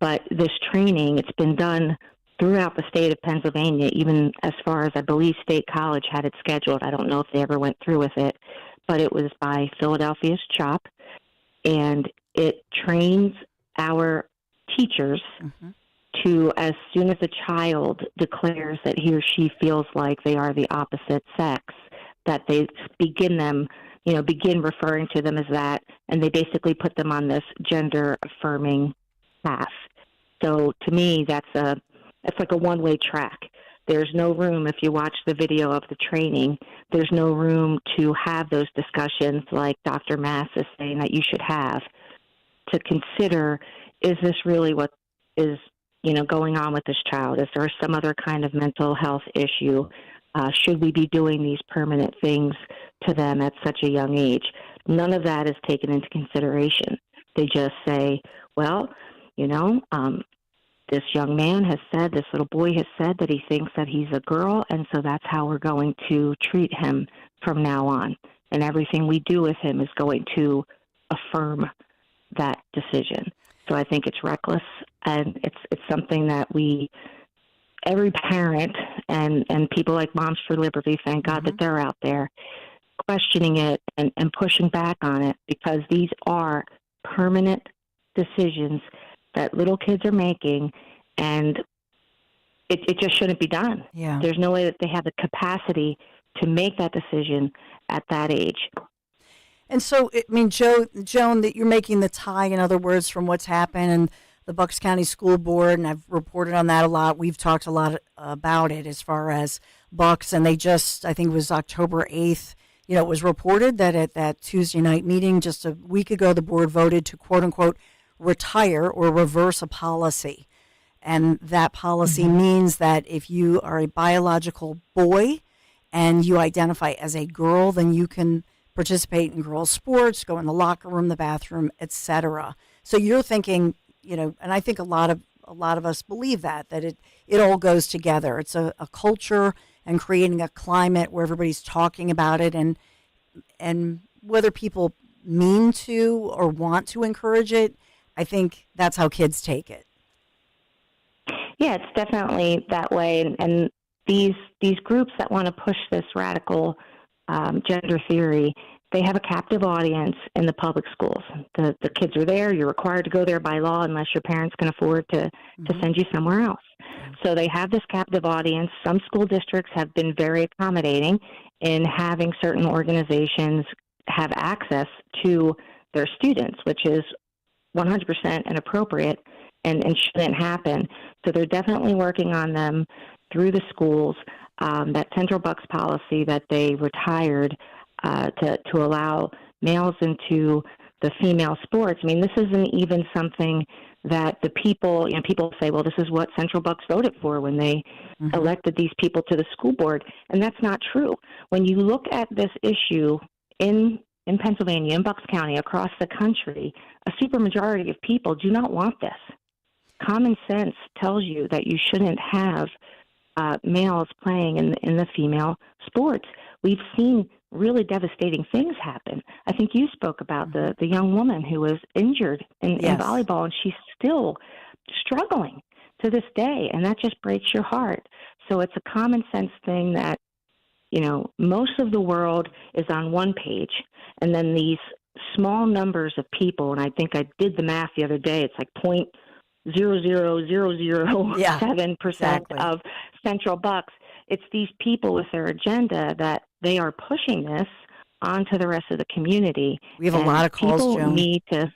But this training, it's been done throughout the state of Pennsylvania, even as far as I believe State College had it scheduled. I don't know if they ever went through with it, but it was by Philadelphia's CHOP, and it trains our teachers to, as soon as a child declares that he or she feels like they are the opposite sex, that they begin referring to them as that, and they basically put them on this gender-affirming path. So to me, that's like a one-way track. There's no room, if you watch the video of the training, there's no room to have those discussions like Dr. Mass is saying that you should have, to consider, is this really what is, you know, going on with this child? Is there some other kind of mental health issue? Should we be doing these permanent things to them at such a young age? None of that is taken into consideration. They just say, well, you know, this young man has said, this little boy has said that he thinks that he's a girl, and so that's how we're going to treat him from now on. And everything we do with him is going to affirm that decision. So I think it's reckless, and it's something that every parent and people like Moms for Liberty, thank God that they're out there questioning it and pushing back on it, because these are permanent decisions that little kids are making, and it just shouldn't be done. Yeah. There's no way that they have the capacity to make that decision at that age. And so, I mean, Joan, that you're making the tie, in other words, from what's happened and the Bucks County School Board, and I've reported on that a lot. We've talked a lot about it as far as Bucks, and they just, I think it was October 8th, you know, it was reported that at that Tuesday night meeting just a week ago, the board voted to, quote unquote, retire or reverse a policy. And that policy means that if you are a biological boy and you identify as a girl, then you can participate in girls' sports, go in the locker room, the bathroom, etc. So you're thinking, you know, and I think a lot of us believe that it all goes together. It's a culture and creating a climate where everybody's talking about it, and whether people mean to or want to encourage it, I think that's how kids take it. Yeah, it's definitely that way. And these groups that want to push this radical gender theory, they have a captive audience in the public schools. The kids are there. You're required to go there by law unless your parents can afford to send you somewhere else. So they have this captive audience. Some school districts have been very accommodating in having certain organizations have access to their students, which is 100% inappropriate and shouldn't happen. So they're definitely working on them through the schools. That Central Bucks policy that they retired to allow males into the female sports. I mean, this isn't even something that the people, you know, people say, well, this is what Central Bucks voted for when they elected these people to the school board. And that's not true. When you look at this issue in Pennsylvania, in Bucks County, across the country, a supermajority of people do not want this. Common sense tells you that you shouldn't have males playing in the female sports. We've seen really devastating things happen. I think you spoke about the young woman who was injured in volleyball, and she's still struggling to this day, and that just breaks your heart. So it's a common sense thing that, you know, most of the world is on one page, and then these small numbers of people, and I think I did the math the other day, it's like 0.00007% of Central Bucks. It's these people with their agenda that they are pushing this onto the rest of the community. We have a lot of calls, people Joan. Need to.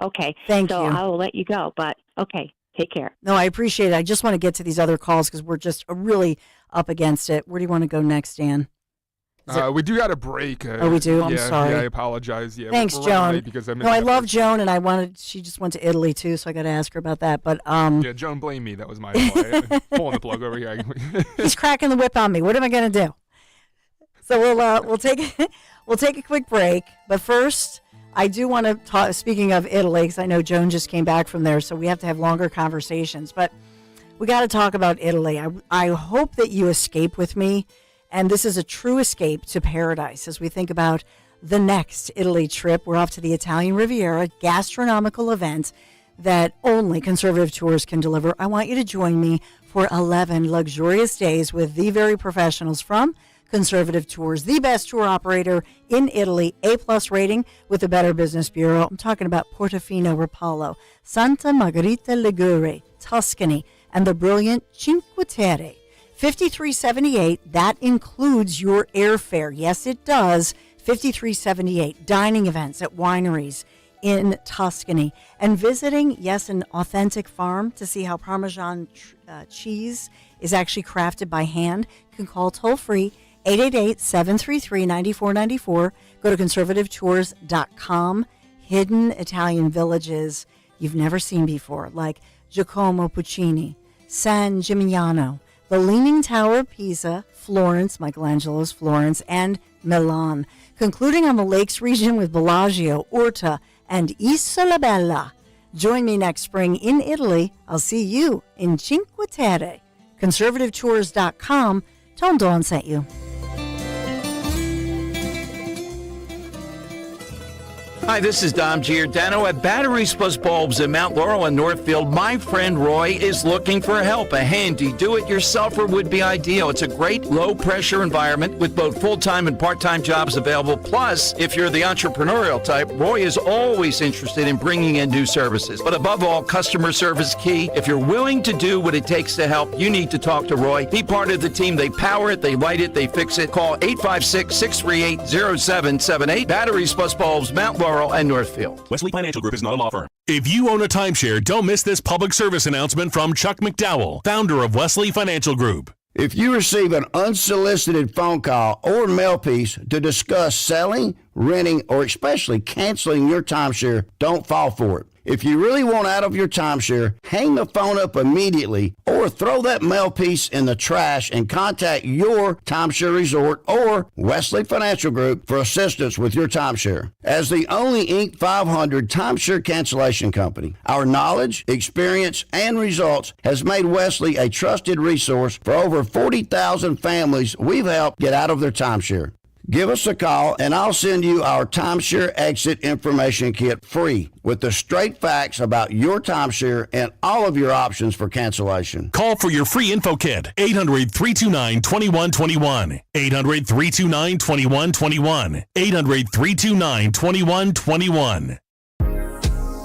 Okay, Thank so you. I will let you go. But okay, Take care. No, I appreciate it. I just want to get to these other calls because we're just really up against it. Where do you want to go next, Dan? We do got a break. Oh, we do? I'm sorry. Yeah, I apologize. Yeah, Thanks, we're running Joan. late because I missed No, I that love first. Joan, and she just went to Italy too, so I got to ask her about that. But Yeah, Joan blamed me. That was my fault. Pulling the plug over here. he's cracking the whip on me. What am I going to do? So we'll take a quick break. But first, I do want to talk. Speaking of Italy, because I know Joan just came back from there, so we have to have longer conversations. But we got to talk about Italy. I hope that you escape with me. And this is a true escape to paradise as we think about the next Italy trip. We're off to the Italian Riviera, gastronomical event that only Conservative Tours can deliver. I want you to join me for 11 luxurious days with the very professionals from Conservative Tours, the best tour operator in Italy, A+ rating with the Better Business Bureau. I'm talking about Portofino, Rapallo, Santa Margherita Ligure, Tuscany, and the brilliant Cinque Terre. $53.78, that includes your airfare. Yes, it does. $53.78. Dining events at wineries in Tuscany. And visiting, yes, an authentic farm to see how Parmesan cheese is actually crafted by hand. You can call toll-free 888-733-9494. Go to conservativetours.com. Hidden Italian villages you've never seen before, like Giacomo Puccini, San Gimignano, the Leaning Tower of Pisa, Florence, Michelangelo's Florence, and Milan. Concluding on the Lakes region with Bellagio, Orta, and Isola Bella. Join me next spring in Italy. I'll see you in Cinque Terre. ConservativeTours.com. Tone Dawn sent you. Hi, this is Dom Giordano at Batteries Plus Bulbs in Mount Laurel and Northfield. My friend Roy is looking for help. A handy do-it-yourselfer would be ideal. It's a great low-pressure environment with both full-time and part-time jobs available. Plus, if you're the entrepreneurial type, Roy is always interested in bringing in new services. But above all, customer service key. If you're willing to do what it takes to help, you need to talk to Roy. Be part of the team. They power it, they light it, they fix it. Call 856-638-0778. Batteries Plus Bulbs, Mount Laurel and Northfield. Wesley Financial Group is not a law firm. If you own a timeshare, don't miss this public service announcement from Chuck McDowell, founder of Wesley Financial Group. If you receive an unsolicited phone call or mail piece to discuss selling, renting, or especially canceling your timeshare, don't fall for it. If you really want out of your timeshare, hang the phone up immediately or throw that mail piece in the trash and contact your timeshare resort or Wesley Financial Group for assistance with your timeshare. As the only Inc. 500 timeshare cancellation company, our knowledge, experience, and results has made Wesley a trusted resource for over 40,000 families we've helped get out of their timeshare. Give us a call, and I'll send you our timeshare exit information kit free with the straight facts about your timeshare and all of your options for cancellation. Call for your free info kit, 800-329-2121. 800-329-2121. 800-329-2121.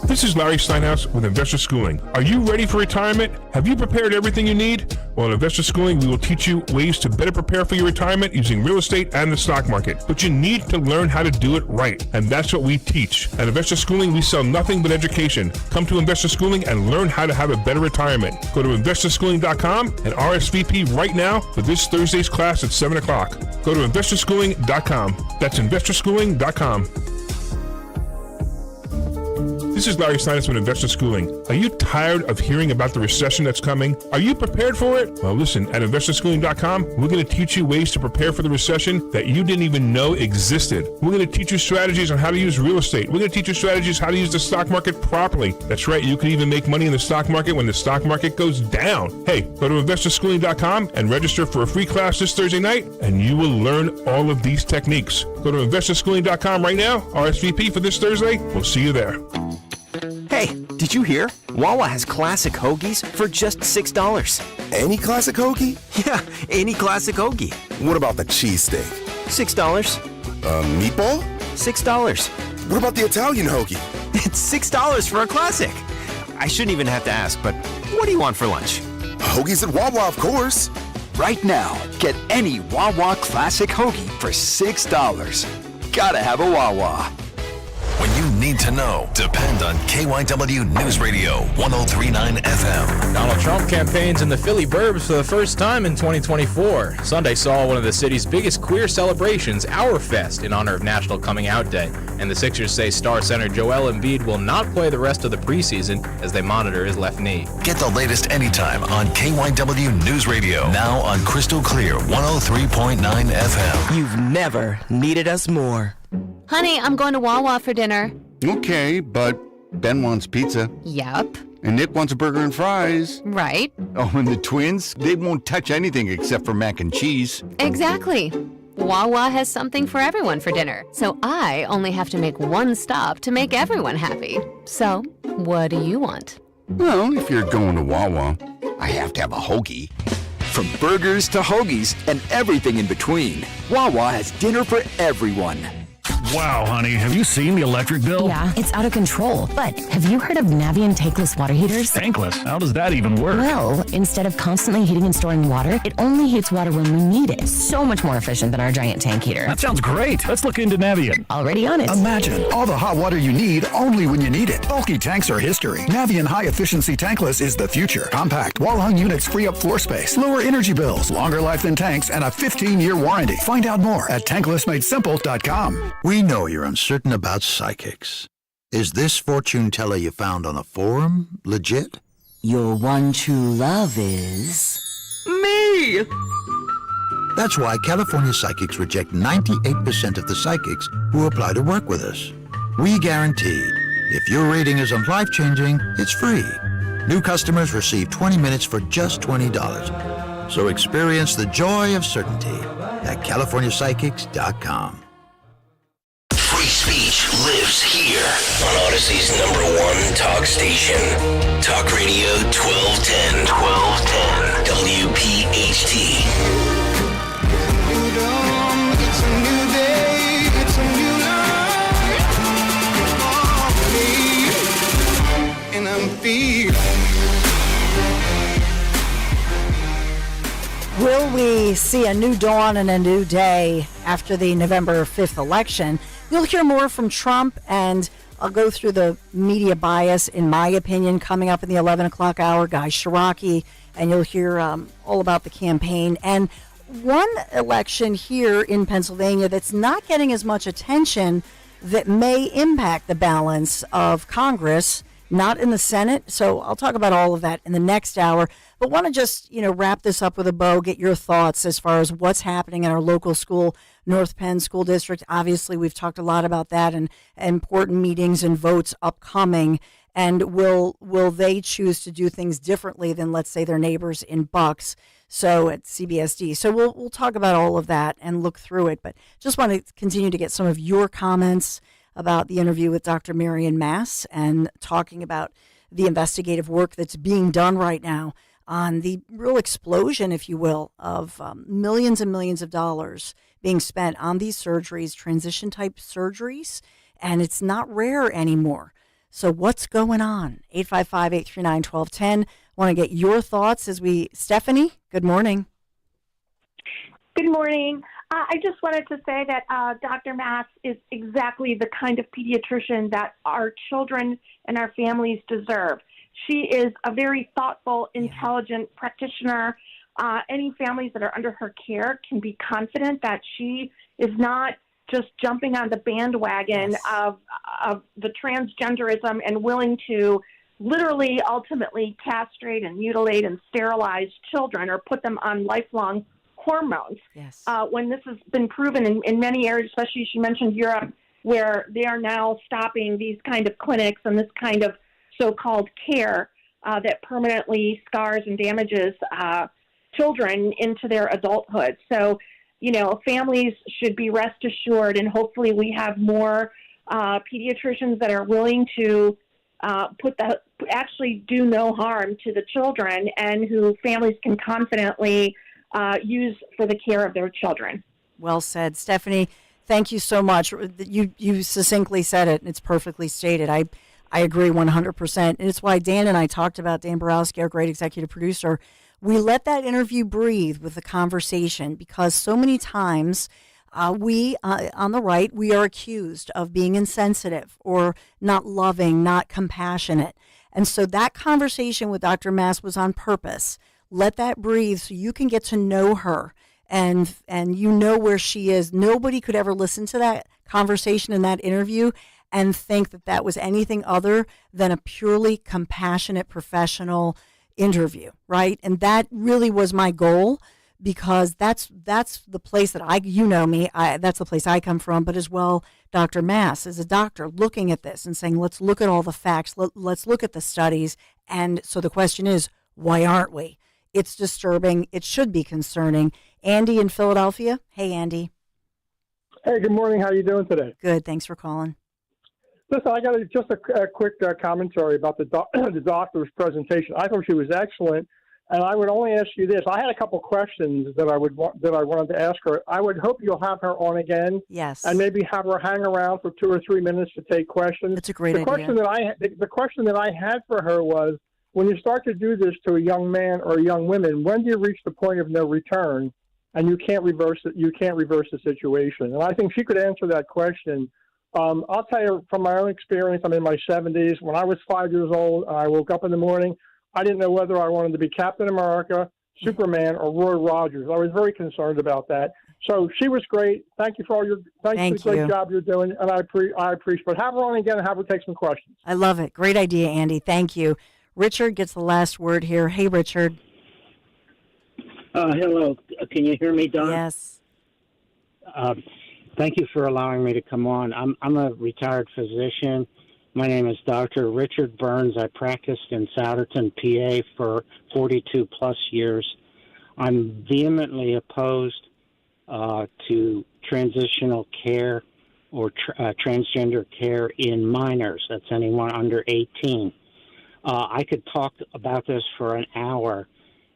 This is Larry Steinhaus with Investor Schooling. Are you ready for retirement? Have you prepared everything you need? Well, at Investor Schooling, we will teach you ways to better prepare for your retirement using real estate and the stock market. But you need to learn how to do it right, and that's what we teach. At Investor Schooling, we sell nothing but education. Come to Investor Schooling and learn how to have a better retirement. Go to investorschooling.com and RSVP right now for this Thursday's class at 7 o'clock. Go to investorschooling.com. That's investorschooling.com. This is Larry Steinhaus with Investor Schooling. Are you tired of hearing about the recession that's coming? Are you prepared for it? Well, listen, at investorschooling.com, we're going to teach you ways to prepare for the recession that you didn't even know existed. We're going to teach you strategies on how to use real estate. We're going to teach you strategies how to use the stock market properly. That's right, you can even make money in the stock market when the stock market goes down. Hey, go to investorschooling.com and register for a free class this Thursday night, and you will learn all of these techniques. Go to investorschooling.com right now, RSVP for this Thursday. We'll see you there. Hey, did you hear? Wawa has classic hoagies for just $6. Any classic hoagie? Yeah, any classic hoagie. What about the cheesesteak? $6. Meatball? $6. What about the Italian hoagie? It's $6 for a classic. I shouldn't even have to ask, but what do you want for lunch? Hoagies at Wawa, of course. Right now, get any Wawa classic hoagie for $6. Gotta have a Wawa. When you need to know, depend on KYW News Radio 1039 FM. Donald Trump campaigns in the Philly burbs for the first time in 2024. Sunday saw one of the city's biggest queer celebrations, Our Fest, in honor of National Coming Out Day. And the Sixers say star center Joel Embiid will not play the rest of the preseason as they monitor his left knee. Get the latest anytime on KYW News Radio. Now on Crystal Clear 103.9 FM. You've never needed us more. Honey, I'm going to Wawa for dinner. Okay, but Ben wants pizza. Yep. And Nick wants a burger and fries. Right. Oh, and the twins? They won't touch anything except for mac and cheese. Exactly. Wawa has something for everyone for dinner, so I only have to make one stop to make everyone happy. So, what do you want? Well, if you're going to Wawa, I have to have a hoagie. From burgers to hoagies and everything in between, Wawa has dinner for everyone. Wow, honey, have you seen the electric bill? Yeah, it's out of control. But have you heard of Navien tankless water heaters? Tankless? How does that even work? Well, instead of constantly heating and storing water, it only heats water when we need it. So much more efficient than our giant tank heater. That sounds great. Let's look into Navien. Already on it. Imagine all the hot water you need only when you need it. Bulky tanks are history. Navien high-efficiency tankless is the future. Compact, wall-hung units free up floor space, lower energy bills, longer life than tanks, and a 15-year warranty. Find out more at tanklessmadesimple.com. We know you're uncertain about psychics. Is this fortune teller you found on a forum legit? Your one true love is... me! That's why California psychics reject 98% of the psychics who apply to work with us. We guarantee if your reading isn't life-changing, it's free. New customers receive 20 minutes for just $20. So experience the joy of certainty at CaliforniaPsychics.com. Free speech lives here on Odyssey's #1 talk station. Talk Radio 1210. WPHT. It's a new day, it's a new life for me, and I'm feeling. Will we see a new dawn and a new day after the November 5th election? You'll hear more from Trump, and I'll go through the media bias, in my opinion, coming up in the 11 o'clock hour. Guy Shiraki, and you'll hear all about the campaign. And one election here in Pennsylvania that's not getting as much attention that may impact the balance of Congress, not in the Senate. So I'll talk about all of that in the next hour. But want to just, wrap this up with a bow, get your thoughts as far as what's happening in our local school, North Penn School District. Obviously, we've talked a lot about that and important meetings and votes upcoming. And will they choose to do things differently than, let's say, their neighbors in Bucks? So at CBSD. So we'll talk about all of that and look through it. But just want to continue to get some of your comments about the interview with Dr. Marian Mass and talking about the investigative work that's being done right now on the real explosion, if you will, of millions and millions of dollars being spent on these surgeries, transition type surgeries, and it's not rare anymore. So what's going on? 855-839-1210. Want to get your thoughts as Stephanie, good morning. Good morning. I just wanted to say that Dr. Mass is exactly the kind of pediatrician that our children and our families deserve. She is a very thoughtful, intelligent practitioner. Any families that are under her care can be confident that she is not just jumping on the bandwagon of the transgenderism and willing to literally, ultimately castrate and mutilate and sterilize children or put them on lifelong hormones. Yes. When this has been proven in many areas, especially she mentioned Europe, where they are now stopping these kind of clinics and this kind of so-called care that permanently scars and damages children into their adulthood. So, families should be rest assured, and hopefully we have more pediatricians that are willing to actually do no harm to the children, and who families can confidently use for the care of their children. Well said. Stephanie, thank you so much. You succinctly said it, and it's perfectly stated. I agree 100%. And it's why Dan and I talked about, Dan Borowski, our great executive producer, we let that interview breathe with the conversation, because so many times We, on the right, we are accused of being insensitive or not loving, not compassionate. And so that conversation with Dr. Mass was on purpose. Let that breathe so you can get to know her and you know where she is. Nobody could ever listen to that conversation in that interview and think that that was anything other than a purely compassionate professional interview, right? And that really was my goal, because that's the place that you know me, that's the place I come from, but as well, Dr. Mass is a doctor looking at this and saying, let's look at all the facts, let's look at the studies. And so the question is, why aren't we? It's disturbing. It should be concerning. Andy in Philadelphia. Hey, Andy. Hey, good morning. How are you doing today? Good. Thanks for calling. Listen, I got just a quick commentary about the doctor's presentation. I thought she was excellent, and I would only ask you this. I had a couple questions that I wanted to ask her. I would hope you'll have her on again. Yes. And maybe have her hang around for 2 or 3 minutes to take questions. That's a great idea. The question that I had for her was, when you start to do this to a young man or a young woman, when do you reach the point of no return, and you can't reverse it? You can't reverse the situation. And I think she could answer that question. I'll tell you from my own experience. I'm in my 70s. When I was 5 years old, I woke up in the morning. I didn't know whether I wanted to be Captain America, Superman, or Roy Rogers. I was very concerned about that. So she was great. Thank you for the great job you're doing, and I appreciate. But have her on again and have her take some questions. I love it. Great idea, Andy. Thank you. Richard gets the last word here. Hey, Richard. Hello. Can you hear me, Don? Yes. Thank you for allowing me to come on. I'm a retired physician. My name is Dr. Richard Burns. I practiced in Souderton, PA for 42 plus years. I'm vehemently opposed to transitional care or transgender care in minors. That's anyone under 18. I could talk about this for an hour,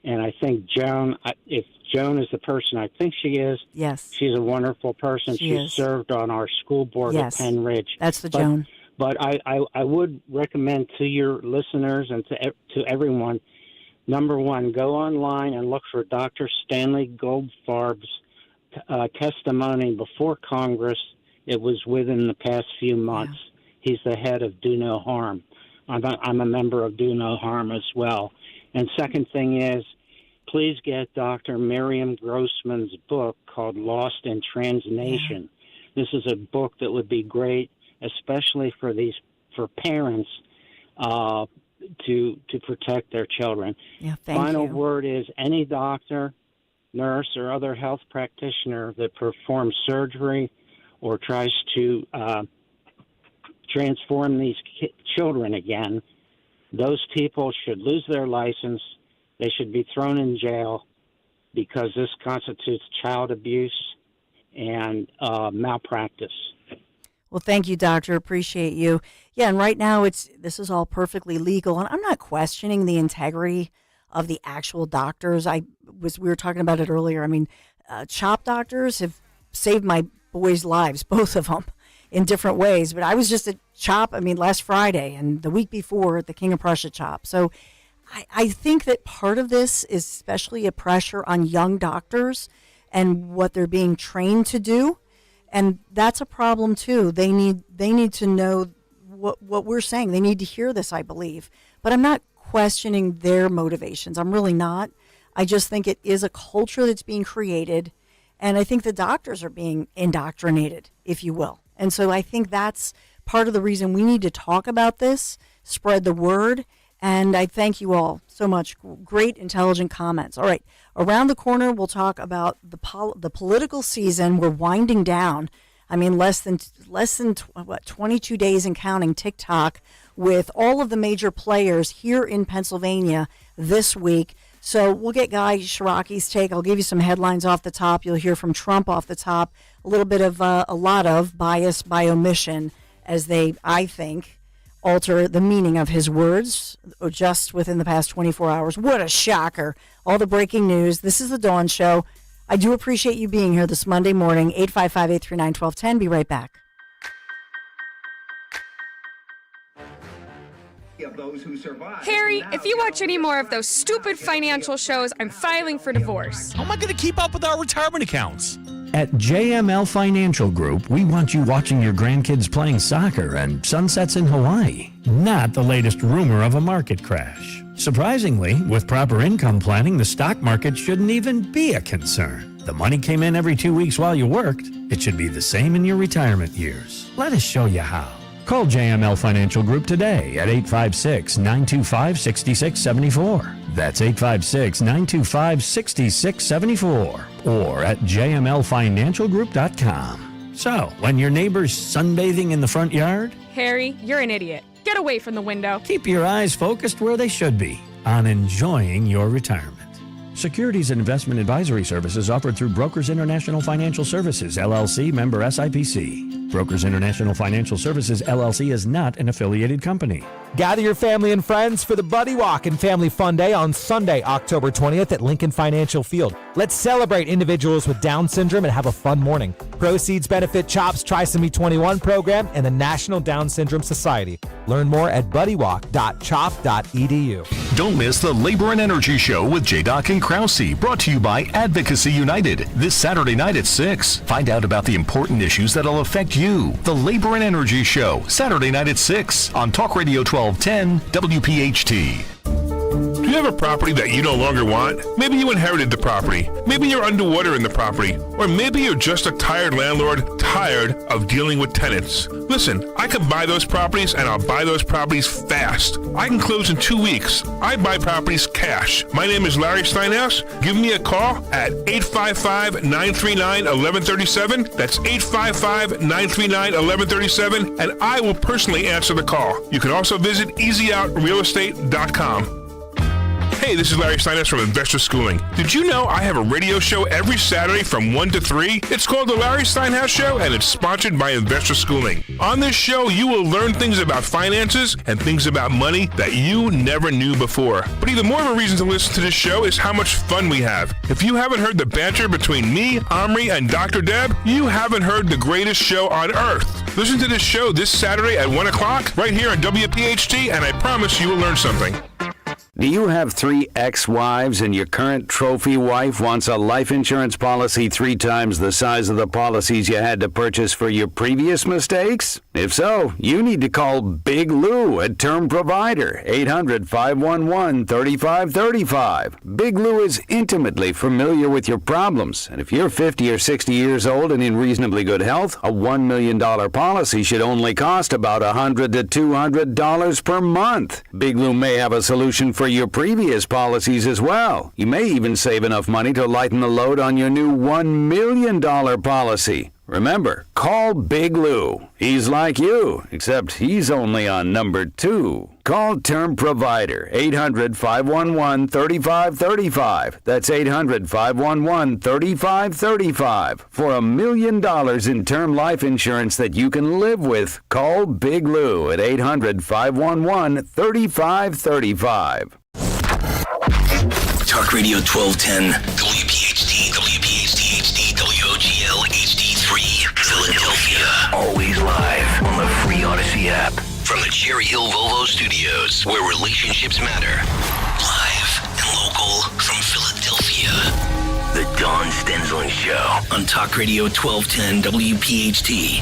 and I think Joan, if Joan is the person I think she is, yes, she's a wonderful person. She served on our school board at Penn Ridge. That's the Joan. But I would recommend to your listeners and to everyone, number one, go online and look for Dr. Stanley Goldfarb's testimony before Congress. It was within the past few months. Yeah. He's the head of Do No Harm. I'm a member of Do No Harm as well. And second thing is, please get Dr. Miriam Grossman's book called Lost in Transnation. Yeah. This is a book that would be great, especially for parents to protect their children. Yeah, thank Final you. word is, any doctor, nurse, or other health practitioner that performs surgery or tries to transform these children again, those people should lose their license. They should be thrown in jail, because this constitutes child abuse and malpractice. Well, thank you, Doctor. Appreciate you. Yeah, and right now this is all perfectly legal, and I'm not questioning the integrity of the actual doctors. We were talking about it earlier. I mean, CHOP doctors have saved my boys' lives, both of them, in different ways. But I was just at CHOP, last Friday, and the week before at the King of Prussia CHOP. So I think that part of this is especially a pressure on young doctors and what they're being trained to do. And that's a problem too. They need to know what we're saying. They need to hear this, I believe. But I'm not questioning their motivations. I'm really not. I just think it is a culture that's being created, and I think the doctors are being indoctrinated, if you will. And so I think that's part of the reason we need to talk about this, spread the word, and I thank you all so much. Great, intelligent comments. All right, around the corner, we'll talk about the political season. We're winding down. Less than 22 days and counting TikTok, with all of the major players here in Pennsylvania this week. So we'll get Guy Shiraki's take. I'll give you some headlines off the top. You'll hear from Trump off the top. A little bit of a lot of bias by omission, as they, I think, alter the meaning of his words just within the past 24 hours. What a shocker. All the breaking news. This is the Dawn Show. I do appreciate you being here this Monday morning. 855-839-1210. Be right back. Harry, if you watch any more of those stupid financial shows, I'm filing for divorce. How am I going to keep up with our retirement accounts? At JML Financial Group, we want you watching your grandkids playing soccer and sunsets in Hawaii, not the latest rumor of a market crash. Surprisingly, with proper income planning, the stock market shouldn't even be a concern. The money came in every 2 weeks while you worked. It should be the same in your retirement years. Let us show you how. Call JML Financial Group today at 856-925-6674. That's 856-925-6674. Or at jmlfinancialgroup.com. So, when your neighbor's sunbathing in the front yard, Harry, you're an idiot. Get away from the window. keep your eyes focused where they should be, on enjoying your retirement. Securities and investment advisory services offered through Brokers International Financial Services, LLC, member SIPC. Brokers International Financial Services, LLC is not an affiliated company. Gather your family and friends for the Buddy Walk and Family Fun Day on Sunday, October 20th at Lincoln Financial Field. Let's celebrate individuals with Down syndrome and have a fun morning. Proceeds benefit CHOP's Trisomy 21 program and the National Down Syndrome Society. Learn more at buddywalk.chop.edu. Don't miss the Labor and Energy Show with J-Doc and Krause, brought to you by Advocacy United, this Saturday night at 6. Find out about the important issues that'll affect you. The Labor and Energy Show, Saturday night at 6 on Talk Radio 1210 WPHT. Do you have a property that you no longer want? Maybe you inherited the property. Maybe you're underwater in the property. Or maybe you're just a tired landlord, tired of dealing with tenants. Listen, I can buy those properties and I'll buy those properties fast. I can close in 2 weeks. I buy properties cash. My name is Larry Steinhaus. Give me a call at 855-939-1137. That's 855-939-1137, and I will personally answer the call. You can also visit easyOutRealEstate.com. Hey, this is Larry Steinhaus from Investor Schooling. Did you know I have a radio show every Saturday from 1 to 3? It's called The Larry Steinhaus Show, and it's sponsored by Investor Schooling. On this show, you will learn things about finances and things about money that you never knew before. But even more of a reason to listen to this show is how much fun we have. If you haven't heard the banter between me, Omri, and Dr. Deb, you haven't heard the greatest show on earth. Listen to this show this Saturday at 1 o'clock right here on WPHT, and I promise you will learn something. Do you have 3 ex-wives and your current trophy wife wants a life insurance policy 3 times the size of the policies you had to purchase for your previous mistakes? If so, you need to call Big Lou at Term Provider, 800-511-3535. Big Lou is intimately familiar with your problems, and if you're 50 or 60 years old and in reasonably good health, a $1 million policy should only cost about $100 to $200 per month. Big Lou may have a solution for your previous policies as well. You may even save enough money to lighten the load on your new $1 million policy. Remember, call Big Lou. He's like you, except he's only on number 2. Call Term Provider, 800-511-3535. That's 800-511-3535. For $1 million in term life insurance that you can live with, call Big Lou at 800-511-3535. Talk Radio 1210, WPHT, WPHT HD, WOGL HD3, Philadelphia. Always live on the free Odyssey app. From the Cherry Hill Volvo Studios, where relationships matter. Live and local from Philadelphia. The Dawn Stensland Show on Talk Radio 1210 WPHT.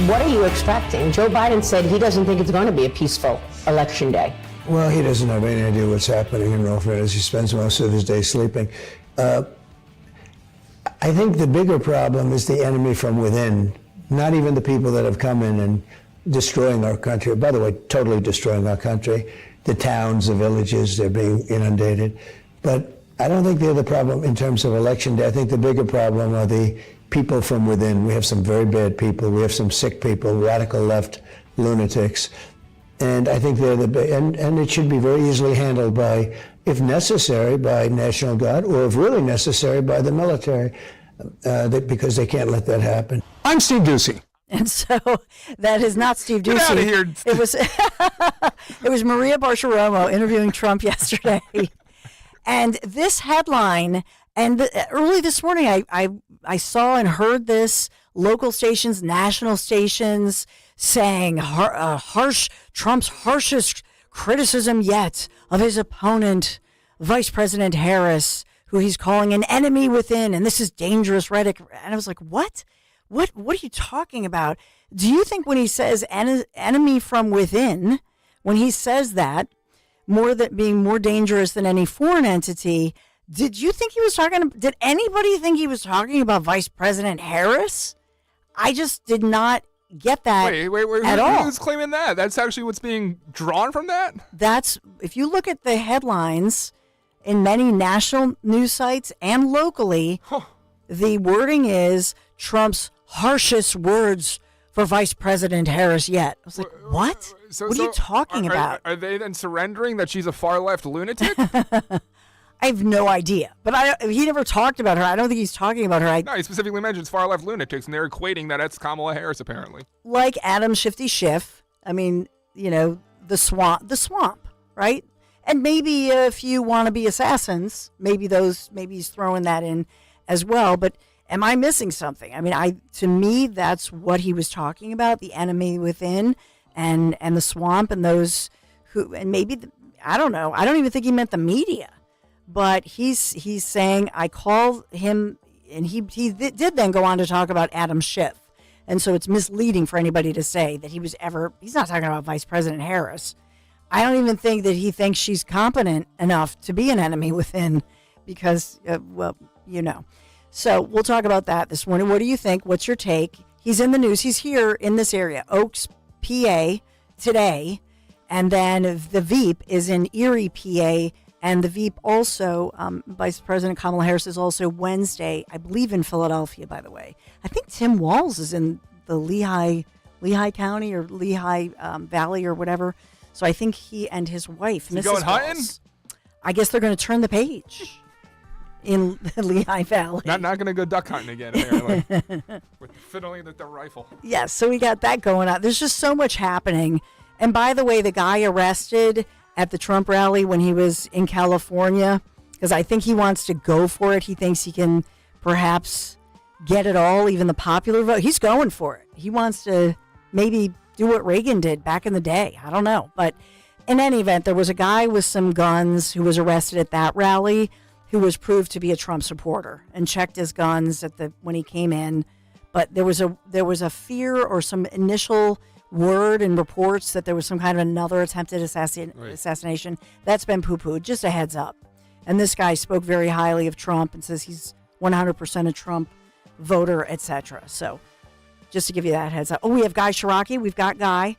What are you expecting? Joe Biden said he doesn't think it's going to be a peaceful election day. Well, he doesn't have any idea what's happening in real fairness. He spends most of his day sleeping. I think the bigger problem is the enemy from within, not even the people that have come in and destroying our country. By the way, totally destroying our country. The towns, the villages, they're being inundated. But I don't think they're the problem in terms of election day. I think the bigger problem are the people from within. We have some very bad people. We have some sick people, radical left lunatics. And I think they're and it should be very easily handled by, if necessary, by National Guard, or if really necessary, by the military, because they can't let that happen. I'm Steve Ducey. And so that is not Steve Ducey. Get out of here. It was it was Maria Bartiromo interviewing Trump yesterday. And this headline, and early this morning, I saw and heard this, local stations, national stations, saying Trump's harshest criticism yet of his opponent, Vice President Harris, who he's calling an enemy within, and this is dangerous rhetoric. And I was like, what? What are you talking about? Do you think when he says enemy from within, when he says that, being more dangerous than any foreign entity, did anybody think he was talking about Vice President Harris? I just did not get that at all. Who's claiming that? That's actually what's being drawn from that? That's, if you look at the headlines in many national news sites and locally, the wording is Trump's harshest words for Vice President Harris yet. I was like, what? What are you talking about? Are they then surrendering that she's a far-left lunatic? I have no idea. But he never talked about her. I don't think he's talking about her. No, he specifically mentions far-left lunatics, and they're equating that that's Kamala Harris, apparently. Like Adam Shifty Schiff. I mean, the swamp, right? And maybe a few wannabe assassins. Maybe he's throwing that in as well. But am I missing something? I mean, to me, that's what he was talking about, the enemy within and the swamp and those who, and maybe, I don't know. I don't even think he meant the media. But he's saying, I call him, and he did then go on to talk about Adam Schiff. And so it's misleading for anybody to say that he's not talking about Vice President Harris. I don't even think that he thinks she's competent enough to be an enemy within because, So we'll talk about that this morning. What do you think? What's your take? He's in the news. He's here in this area, Oaks, PA, today. And then the Veep is in Erie, PA. And the Veep also, Vice President Kamala Harris is also Wednesday, I believe in Philadelphia, by the way. I think Tim Walz is in the Lehigh County or Lehigh Valley or whatever. So I think he and his wife, Mrs. Going hunting? I guess they're going to turn the page in the Lehigh Valley. Not going to go duck hunting again, apparently. With fiddling with the rifle. Yes, so we got that going on. There's just so much happening. And by the way, the guy arrested at the Trump rally when he was in California, because I think he wants to go for it. He thinks he can perhaps get it all, even the popular vote. He's going for it. He wants to maybe do what Reagan did back in the day. I don't know. But in any event, there was a guy with some guns who was arrested at that rally who was proved to be a Trump supporter and checked his guns when he came in. But there was a fear or some initial word and reports that there was some kind of another attempted assassination. That's been poo-pooed. Just a heads up. And this guy spoke very highly of Trump and says he's 100% a Trump voter, etc. So just to give you that heads up. Oh, we have Guy Shiraki. We've got Guy.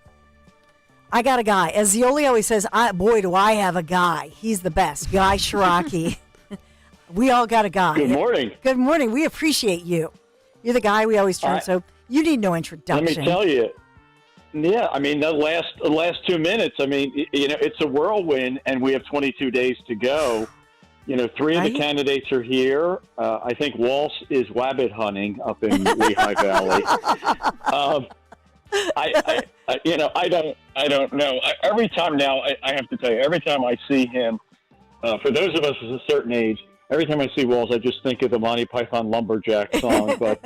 I got a guy. As Zioli always says, boy, do I have a guy. He's the best. Guy Shiraki. We all got a guy. Good morning. Good morning. We appreciate you. You're the guy we always turn. So you need no introduction. Let me tell you. Yeah, I mean, the last 2 minutes, I mean, it's a whirlwind, and we have 22 days to go. Three of the candidates are here. I think Walsh is wabbit hunting up in Lehigh Valley. I don't know. Every time now, I have to tell you, every time I see him, for those of us at a certain age, every time I see Walsh, I just think of the Monty Python Lumberjack song. But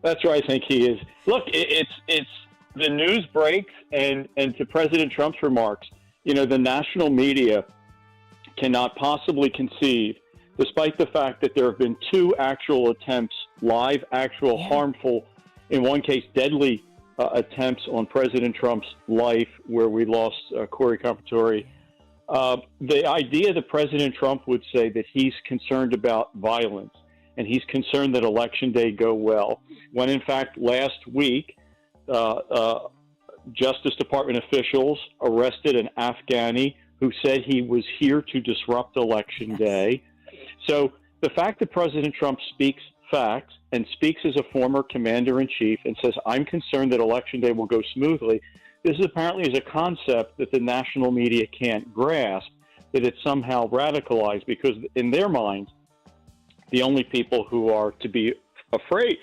that's where I think he is. Look, it's the news breaks, and to President Trump's remarks, the national media cannot possibly conceive, despite the fact that there have been two actual attempts, live, harmful, in one case, deadly attempts on President Trump's life, where we lost Corey Carpentore. The idea that President Trump would say that he's concerned about violence and he's concerned that Election Day go well, when in fact last week, Justice Department officials arrested an Afghani who said he was here to disrupt Election Day. So the fact that President Trump speaks facts and speaks as a former commander-in-chief and says, I'm concerned that Election Day will go smoothly, this apparently is a concept that the national media can't grasp, that it's somehow radicalized, because in their minds, the only people who are to be afraid,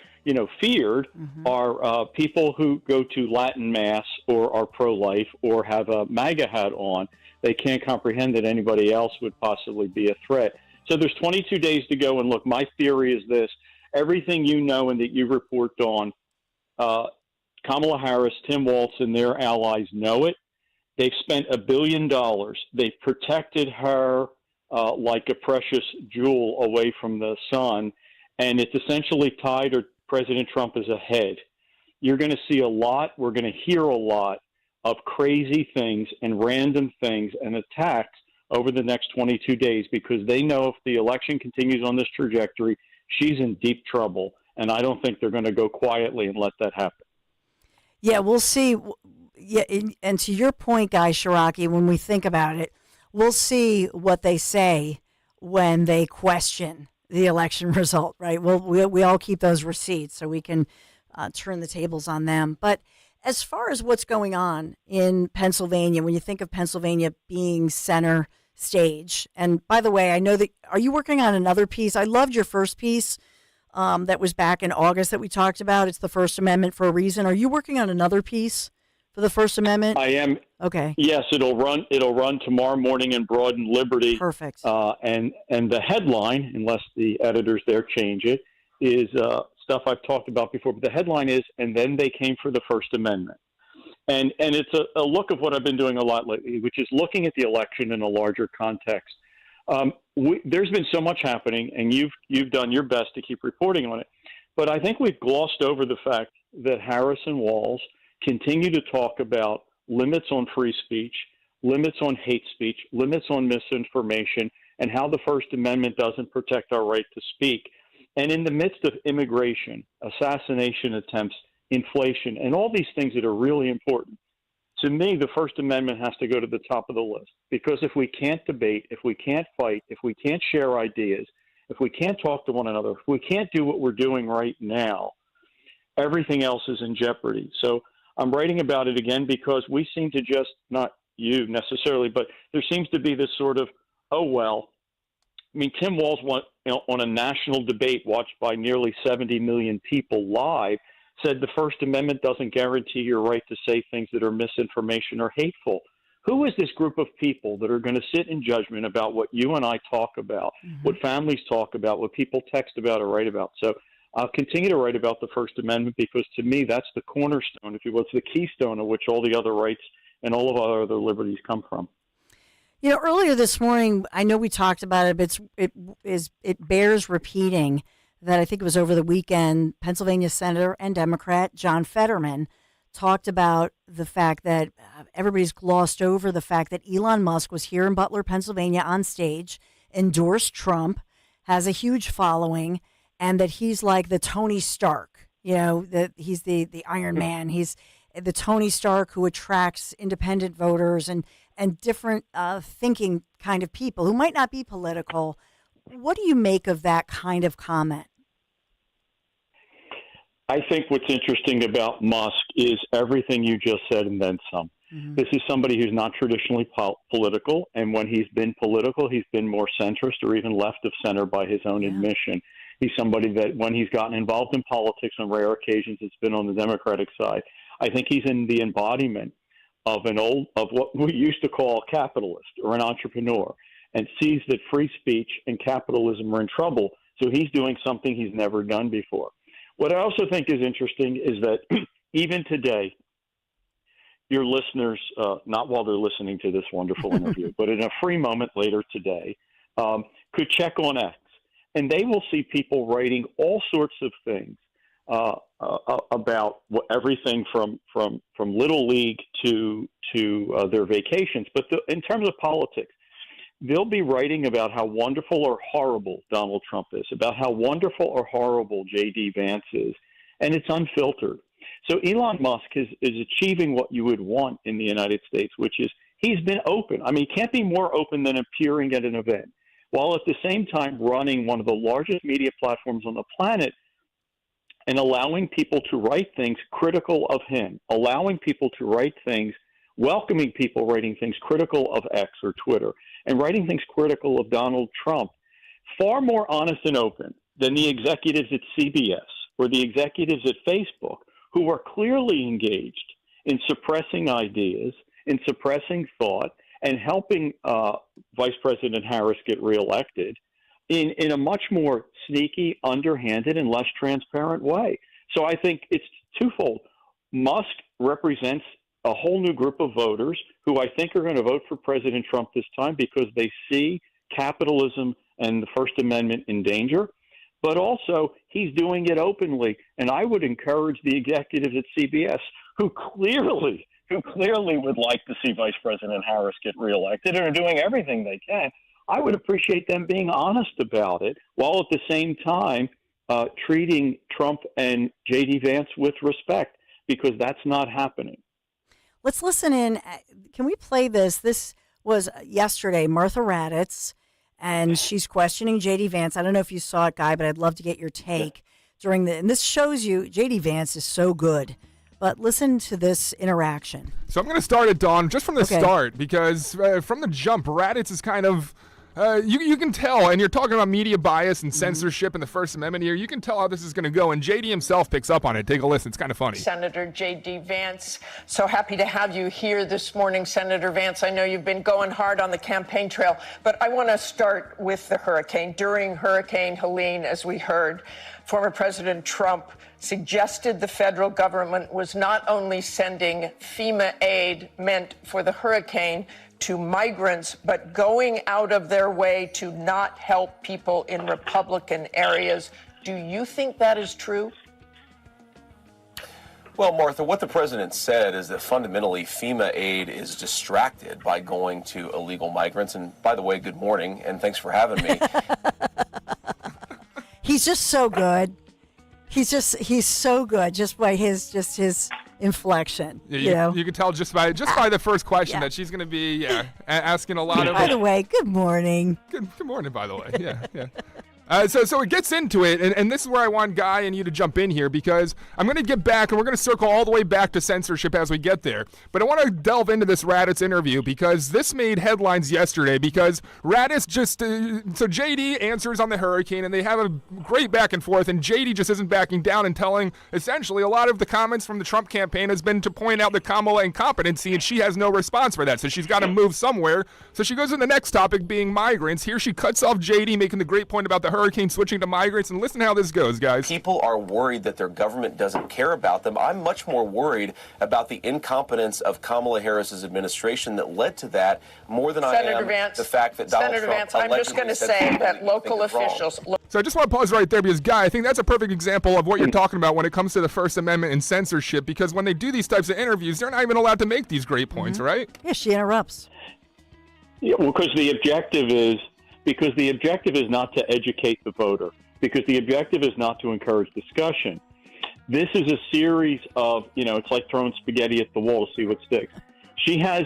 feared, are people who go to Latin Mass or are pro-life or have a MAGA hat on. They can't comprehend that anybody else would possibly be a threat. So there's 22 days to go. And look, my theory is this. Everything you know and that you report on, Kamala Harris, Tim Walz, and their allies know it. They've spent $1 billion. They've protected her like a precious jewel away from the sun, and it's essentially tied or President Trump is ahead. You're going to see a lot, we're going to hear a lot of crazy things and random things and attacks over the next 22 days because they know if the election continues on this trajectory, she's in deep trouble. And I don't think they're going to go quietly and let that happen. Yeah, we'll see. Yeah, and to your point, Guy Shiraki, when we think about it, we'll see what they say when they question the election result, right? We all keep those receipts so we can turn the tables on them. But as far as what's going on in Pennsylvania, when you think of Pennsylvania being center stage, and by the way, I know that, are you working on another piece? I loved your first piece that was back in August that we talked about. It's the First Amendment for a reason. Are you working on another piece for the First Amendment? I am. Okay. Yes, it'll run tomorrow morning in Broad and Liberty. Perfect. And the headline, unless the editors there change it, is stuff I've talked about before. But the headline is, and then they came for the First Amendment. And it's a look of what I've been doing a lot lately, which is looking at the election in a larger context. There's been so much happening, and you've done your best to keep reporting on it. But I think we've glossed over the fact that Harris and Walz continue to talk about limits on free speech, limits on hate speech, limits on misinformation, and how the First Amendment doesn't protect our right to speak. And in the midst of immigration, assassination attempts, inflation, and all these things that are really important, to me, the First Amendment has to go to the top of the list. Because if we can't debate, if we can't fight, if we can't share ideas, if we can't talk to one another, if we can't do what we're doing right now, everything else is in jeopardy. So I'm writing about it again because we seem to just, not you necessarily, but there seems to be this sort of, oh, well, I mean, Tim Walz on a national debate watched by nearly 70 million people live said the First Amendment doesn't guarantee your right to say things that are misinformation or hateful. Who is this group of people that are going to sit in judgment about what you and I talk about, what families talk about, what people text about or write about? So I'll continue to write about the First Amendment because to me that's the cornerstone, if you will, it's the keystone of which all the other rights and all of our other liberties come from. You know, earlier this morning, I know we talked about it, but it bears repeating that I think it was over the weekend, Pennsylvania Senator and Democrat John Fetterman talked about the fact that everybody's glossed over the fact that Elon Musk was here in Butler, Pennsylvania on stage, endorsed Trump, has a huge following, and that he's like the Tony Stark, you know, that he's the Iron Man. He's the Tony Stark who attracts independent voters and different thinking kind of people who might not be political. What do you make of that kind of comment? I think what's interesting about Musk is everything you just said and then some. This is somebody who's not traditionally political, and when he's been political, he's been more centrist or even left of center by his own admission. He's somebody that when he's gotten involved in politics on rare occasions, it's been on the Democratic side. I think he's in the embodiment of what we used to call a capitalist or an entrepreneur, and sees that free speech and capitalism are in trouble. So he's doing something he's never done before. What I also think is interesting is that even today, your listeners, not while they're listening to this wonderful interview, but in a free moment later today, could check on X, and they will see people writing all sorts of things about everything from Little League to their vacations. But in terms of politics, they'll be writing about how wonderful or horrible Donald Trump is, about how wonderful or horrible J.D. Vance is, and it's unfiltered. So Elon Musk is achieving what you would want in the United States, which is he's been open. I mean, he can't be more open than appearing at an event, while at the same time running one of the largest media platforms on the planet and allowing people to write things critical of him, allowing people to write things, welcoming people writing things critical of X or Twitter, and writing things critical of Donald Trump, far more honest and open than the executives at CBS or the executives at Facebook, who are clearly engaged in suppressing ideas, in suppressing thought, and helping Vice President Harris get reelected in a much more sneaky, underhanded, and less transparent way. So I think it's twofold. Musk represents a whole new group of voters who I think are going to vote for President Trump this time because they see capitalism and the First Amendment in danger, but also he's doing it openly. And I would encourage the executives at CBS who clearly would like to see Vice President Harris get reelected and are doing everything they can. I would appreciate them being honest about it, while at the same time treating Trump and J.D. Vance with respect, because that's not happening. Let's listen in. Can we play this? This was yesterday, Martha Raddatz, and she's questioning J.D. Vance. I don't know if you saw it, Guy, but I'd love to get your take during the. And this shows you J.D. Vance is so good. But listen to this interaction. So I'm going to start it, Dawn, just from the start, because from the jump, Raddatz is kind of. You can tell, and you're talking about media bias and censorship and the First Amendment here. You can tell how this is going to go, and J.D. himself picks up on it. Take a listen. It's kind of funny. Senator J.D. Vance, so happy to have you here this morning, Senator Vance. I know you've been going hard on the campaign trail, but I want to start with the hurricane. During Hurricane Helene, as we heard, former President Trump suggested the federal government was not only sending FEMA aid meant for the hurricane to migrants, but going out of their way to not help people in Republican areas. Do you think that is true? Well, Martha, what the president said is that fundamentally FEMA aid is distracted by going to illegal migrants. And by the way, good morning, and thanks for having me. He's just so good. He's so good just by his inflection. Yeah, you can tell just by the first question that she's going to be asking a lot of. By the way, good morning. Good morning, by the way. Yeah. So it gets into it, and this is where I want Guy and you to jump in here, because I'm going to get back, and we're going to circle all the way back to censorship as we get there. But I want to delve into this Raddatz interview, because this made headlines yesterday, because Raddatz just, so J.D. answers on the hurricane, and they have a great back and forth, and J.D. just isn't backing down and telling, essentially, a lot of the comments from the Trump campaign has been to point out the Kamala incompetency, and she has no response for that, so she's got to move somewhere. So she goes to the next topic, being migrants. Here she cuts off J.D., making the great point about the hurricane switching to migrants, and listen how this goes, guys. People are worried that their government doesn't care about them. I'm much more worried about the incompetence of Kamala Harris's administration that led to that, more than Senator I am Vance, the fact that Donald Senator Trump Vance, I'm just going to say that local officials. So I just want to pause right there, because, Guy, I think that's a perfect example of what you're talking about when it comes to the First Amendment and censorship, because when they do these types of interviews, they're not even allowed to make these great points, right? Yeah, she interrupts. Yeah, well, because the objective is not to educate the voter, because the objective is not to encourage discussion. This is a series of, it's like throwing spaghetti at the wall to see what sticks. She has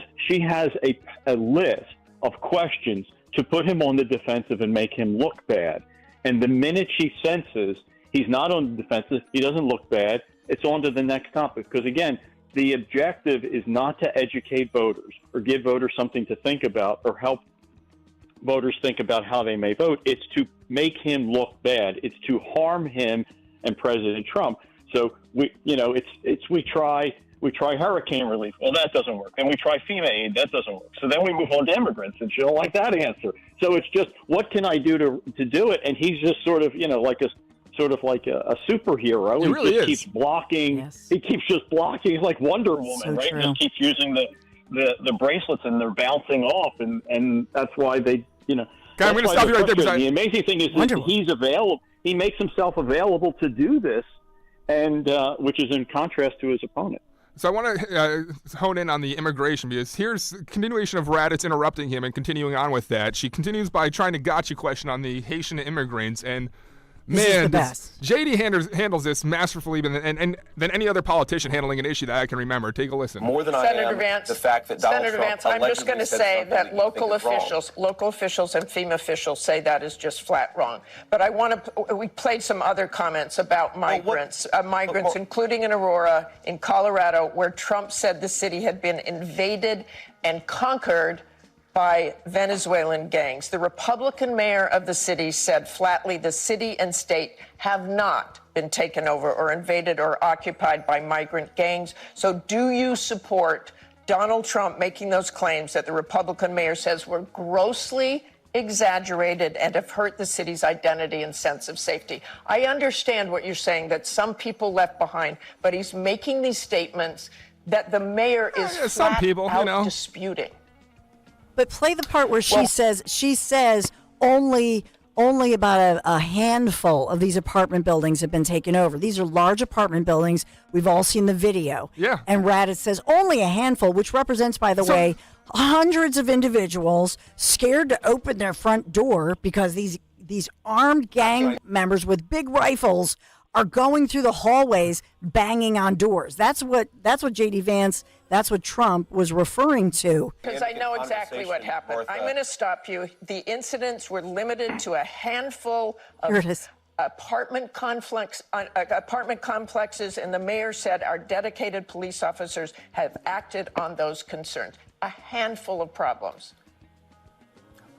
a list of questions to put him on the defensive and make him look bad. And the minute she senses he's not on the defensive, he doesn't look bad, it's on to the next topic. Because, again, the objective is not to educate voters or give voters something to think about or help voters think about how they may vote. It's to make him look bad. It's to harm him and President Trump. So we try hurricane relief. Well, that doesn't work. Then we try FEMA aid. That doesn't work. So then we move on to immigrants, and she don't like that answer. So it's just, what can I do to do it? And he's just sort of, like a superhero. He really is. Keeps blocking. Yes. He keeps just blocking. He's like Wonder Woman, so right? True. He just keeps using the bracelets, and they're bouncing off, and that's why they. God, I'm going to stop you right there. The amazing thing is he's available. He makes himself available to do this, and which is in contrast to his opponent. So I want to hone in on the immigration, because here's a continuation of Raddatz interrupting him and continuing on with that. She continues by trying to gotcha question on the Haitian immigrants, and man, J.D. handles this masterfully than any other politician handling an issue that I can remember. Take a listen. More than Senator I am Vance, the fact that Donald Senator Trump Vance, I'm just going to say that local officials and FEMA officials say that is just flat wrong. But I want to. We played some other comments about migrants, including in Aurora, in Colorado, where Trump said the city had been invaded and conquered by Venezuelan gangs. The Republican mayor of the city said flatly the city and state have not been taken over or invaded or occupied by migrant gangs. So do you support Donald Trump making those claims that the Republican mayor says were grossly exaggerated and have hurt the city's identity and sense of safety? I understand what you're saying, that some people left behind, but he's making these statements that the mayor is flat out disputing. But play the part where she says only about a handful of these apartment buildings have been taken over. These are large apartment buildings. We've all seen the video. Yeah. And Raddatz says only a handful, which represents, by the way, hundreds of individuals scared to open their front door because these armed gang members with big rifles are going through the hallways banging on doors. That's what J.D. Vance, that's what Trump was referring to. Because I know exactly what happened. Martha. I'm going to stop you. The incidents were limited to a handful Here of it is. apartment complexes, and the mayor said our dedicated police officers have acted on those concerns. A handful of problems.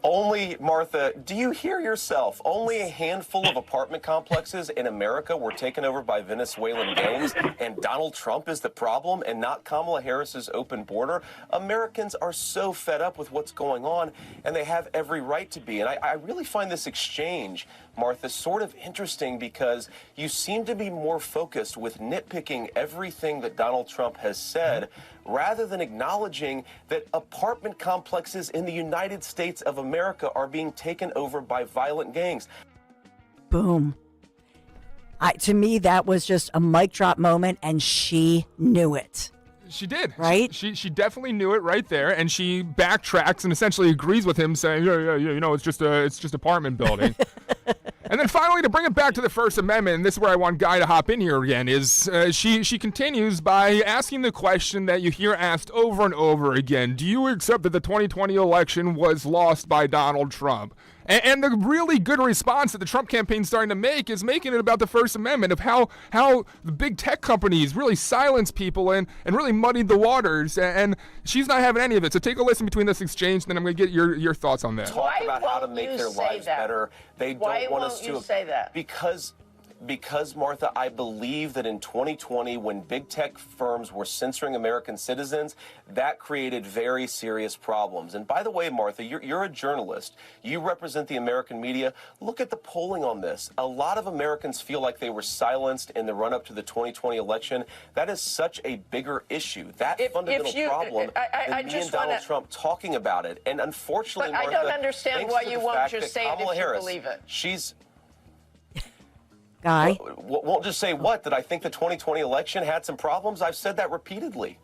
Only, Martha, do you hear yourself? Only a handful of apartment complexes in America were taken over by Venezuelan gangs, and Donald Trump is the problem and not Kamala Harris's open border. Americans are so fed up with what's going on, and they have every right to be. And I really find this exchange, Martha, sort of interesting because you seem to be more focused with nitpicking everything that Donald Trump has said rather than acknowledging that apartment complexes in the United States of America are being taken over by violent gangs. Boom. To me, that was just a mic drop moment, and she knew it. She did. Right? She definitely knew it right there, and she backtracks and essentially agrees with him, saying, yeah, you know, it's just apartment building. And then finally, to bring it back to the First Amendment, and this is where I want Guy to hop in here again, is she continues by asking the question that you hear asked over and over again. Do you accept that the 2020 election was lost by Donald Trump? And the really good response that the Trump campaign is starting to make is making it about the First Amendment, of how the big tech companies really silence people and really muddied the waters. And she's not having any of it. So take a listen between this exchange, and then I'm going to get your thoughts on that. Talk about how to make their lives better. They don't want us to. Why won't you say that? Because, Martha, I believe that in 2020, when big tech firms were censoring American citizens, that created very serious problems. And by the way, Martha, you're a journalist. You represent the American media. Look at the polling on this. A lot of Americans feel like they were silenced in the run-up to the 2020 election. That is such a bigger issue. That fundamental problem than me and Donald Trump talking about it. And unfortunately, but Martha, I don't understand why you won't just say it if you believe it. She's... Guy? Won't just say what? That I think the 2020 election had some problems? I've said that repeatedly.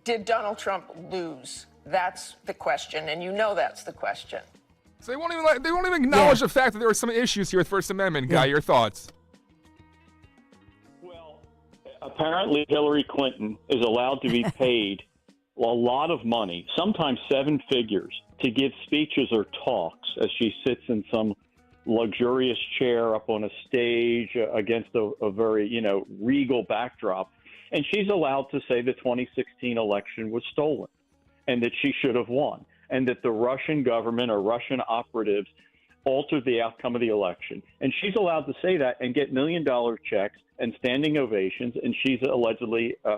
Did Donald Trump lose? That's the question, and you know that's the question. So they won't even acknowledge the fact that there were some issues here with First Amendment. Guy, your thoughts? Well, apparently Hillary Clinton is allowed to be paid a lot of money, sometimes 7 figures, to give speeches or talks as she sits in some luxurious chair up on a stage against a very, regal backdrop. And she's allowed to say the 2016 election was stolen and that she should have won and that the Russian government or Russian operatives altered the outcome of the election. And she's allowed to say that and get $1 million checks and standing ovations. And she's allegedly, a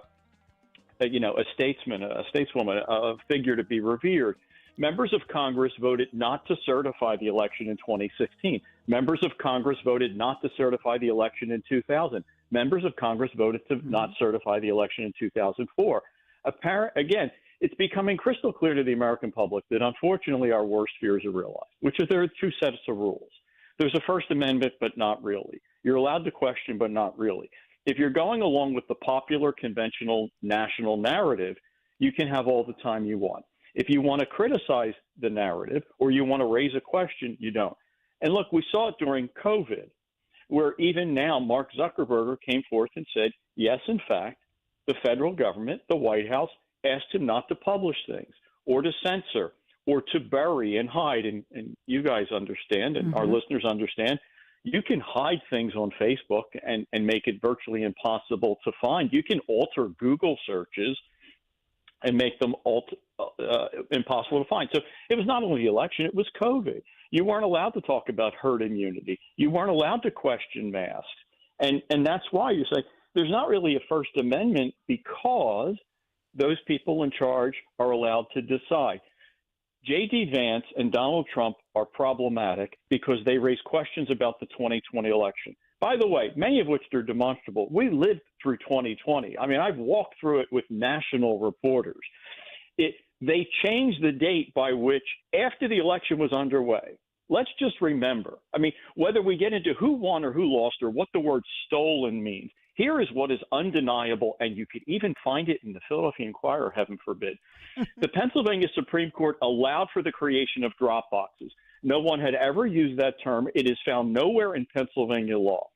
statesman, a stateswoman, a figure to be revered. Members of Congress voted not to certify the election in 2016. Members of Congress voted not to certify the election in 2000. Members of Congress voted to not certify the election in 2004. Again, it's becoming crystal clear to the American public that unfortunately our worst fears are realized, which is there are 2 sets of rules. There's a First Amendment, but not really. You're allowed to question, but not really. If you're going along with the popular, conventional, national narrative, you can have all the time you want. If you want to criticize the narrative or you want to raise a question, you don't. And look, we saw it during COVID, where even now Mark Zuckerberg came forth and said, yes, in fact, the federal government, the White House, asked him not to publish things or to censor or to bury and hide. And you guys understand, and our listeners understand, you can hide things on Facebook and make it virtually impossible to find. You can alter Google searches and make them impossible to find. So it was not only the election, it was COVID. You weren't allowed to talk about herd immunity. You weren't allowed to question masks. And that's why you say there's not really a First Amendment, because those people in charge are allowed to decide. J.D. Vance and Donald Trump are problematic because they raise questions about the 2020 election. By the way, many of which are demonstrable. We lived through 2020. I mean, I've walked through it with national reporters. They changed the date by which, after the election was underway, let's just remember, I mean, whether we get into who won or who lost or what the word stolen means, here is what is undeniable, and you could even find it in the Philadelphia Inquirer, heaven forbid. The Pennsylvania Supreme Court allowed for the creation of drop boxes. No one had ever used that term. It is found nowhere in Pennsylvania law.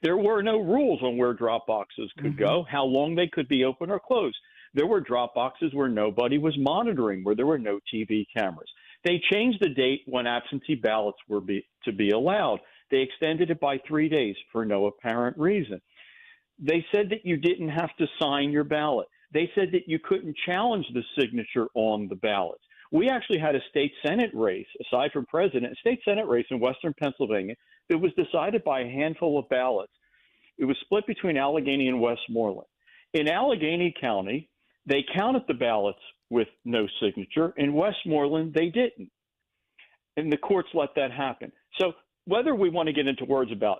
There were no rules on where drop boxes could go, how long they could be open or closed. There were drop boxes where nobody was monitoring, where there were no TV cameras. They changed the date when absentee ballots were to be allowed. They extended it by 3 days for no apparent reason. They said that you didn't have to sign your ballot. They said that you couldn't challenge the signature on the ballots. We actually had a state Senate race, aside from president, a state Senate race in Western Pennsylvania that was decided by a handful of ballots. It was split between Allegheny and Westmoreland. In Allegheny County, they counted the ballots with no signature. In Westmoreland, they didn't. And the courts let that happen. So whether we want to get into words about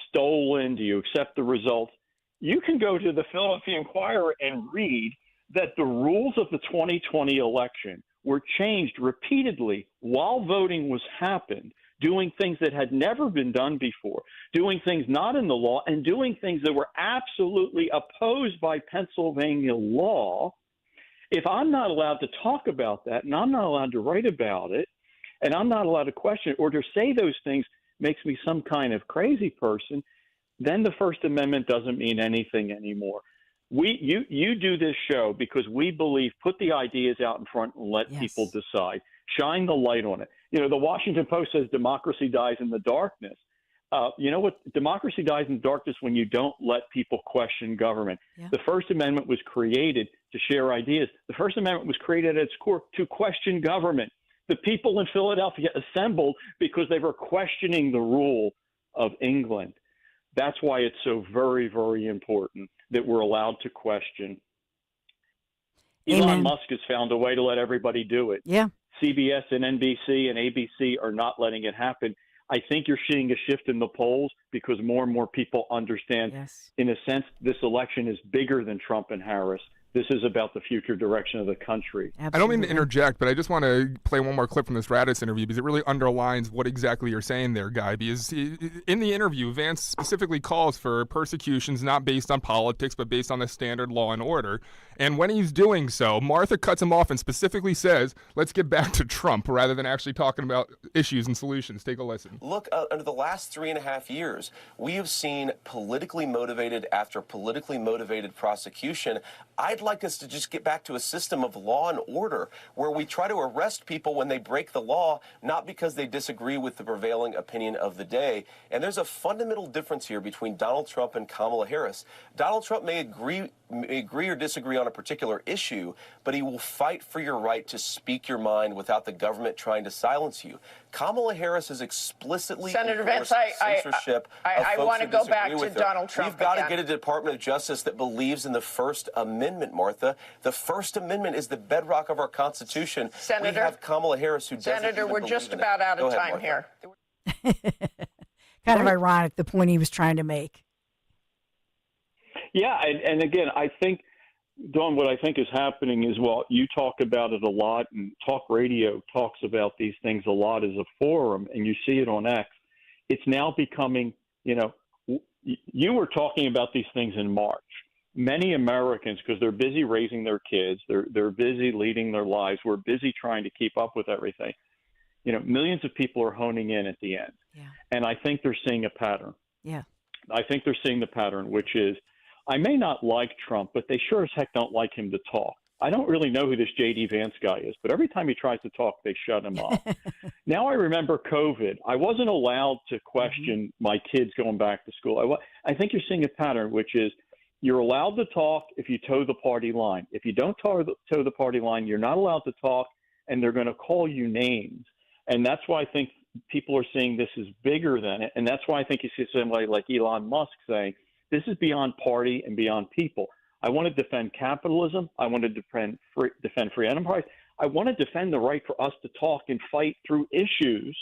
stolen, do you accept the results, you can go to the Philadelphia Inquirer and read that the rules of the 2020 election were changed repeatedly while voting was happened, doing things that had never been done before, doing things not in the law, and doing things that were absolutely opposed by Pennsylvania law. If I'm not allowed to talk about that, and I'm not allowed to write about it, and I'm not allowed to question it or to say those things makes me some kind of crazy person, then the First Amendment doesn't mean anything anymore. You do this show because we believe put the ideas out in front and let people decide. Shine the light on it. You know, the Washington Post says democracy dies in the darkness. You know what? Democracy dies in the darkness when you don't let people question government. Yeah. The First Amendment was created to share ideas. The First Amendment was created at its core to question government. The people in Philadelphia assembled because they were questioning the rule of England. That's why it's so very, very important that we're allowed to question. Amen. Elon Musk has found a way to let everybody do it. Yeah. CBS and NBC and ABC are not letting it happen. I think you're seeing a shift in the polls because more and more people understand, in a sense, this election is bigger than Trump and Harris. This is about the future direction of the country. Absolutely. I don't mean to interject, but I just want to play one more clip from this Radis interview because it really underlines what exactly you're saying there, Guy. Because in the interview, Vance specifically calls for persecutions not based on politics, but based on the standard law and order. And when he's doing so, Martha cuts him off and specifically says, let's get back to Trump rather than actually talking about issues and solutions. Take a listen. Look, under the last 3.5 years, we have seen politically motivated after politically motivated prosecution. I'd like us to just get back to a system of law and order where we try to arrest people when they break the law, not because they disagree with the prevailing opinion of the day. And there's a fundamental difference here between Donald Trump and Kamala Harris. Donald Trump may agree or disagree on a particular issue, but he will fight for your right to speak your mind without the government trying to silence you. Kamala Harris has explicitly Senator Vance, censorship. I want to go back to Donald Trump. We've got to get a Department of Justice that believes in the First Amendment, Martha. The First Amendment is the bedrock of our Constitution. Senator, we have Kamala Harris who doesn't Senator, even we're believe just in about it. out of Go ahead, time here. Kind of ironic, the point he was trying to make. Yeah, and again, I think, Dawn, what I think is happening is, well, you talk about it a lot, and talk radio talks about these things a lot as a forum, and you see it on X. It's now becoming, you know, you were talking about these things in March. Many Americans, because they're busy raising their kids, they're busy leading their lives, we're busy trying to keep up with everything. You know, millions of people are honing in at the end. Yeah. And I think they're seeing a pattern. Yeah. I think they're seeing the pattern, which is, I may not like Trump, but they sure as heck don't like him to talk. I don't really know who this J.D. Vance guy is, but every time he tries to talk, they shut him off. Now I remember COVID. I wasn't allowed to question my kids going back to school. I think you're seeing a pattern, which is you're allowed to talk if you toe the party line. If you don't toe the party line, you're not allowed to talk, and they're going to call you names. And that's why I think people are seeing this is bigger than it. And that's why I think you see somebody like Elon Musk saying, this is beyond party and beyond people. I want to defend capitalism. I want to defend free enterprise. I want to defend the right for us to talk and fight through issues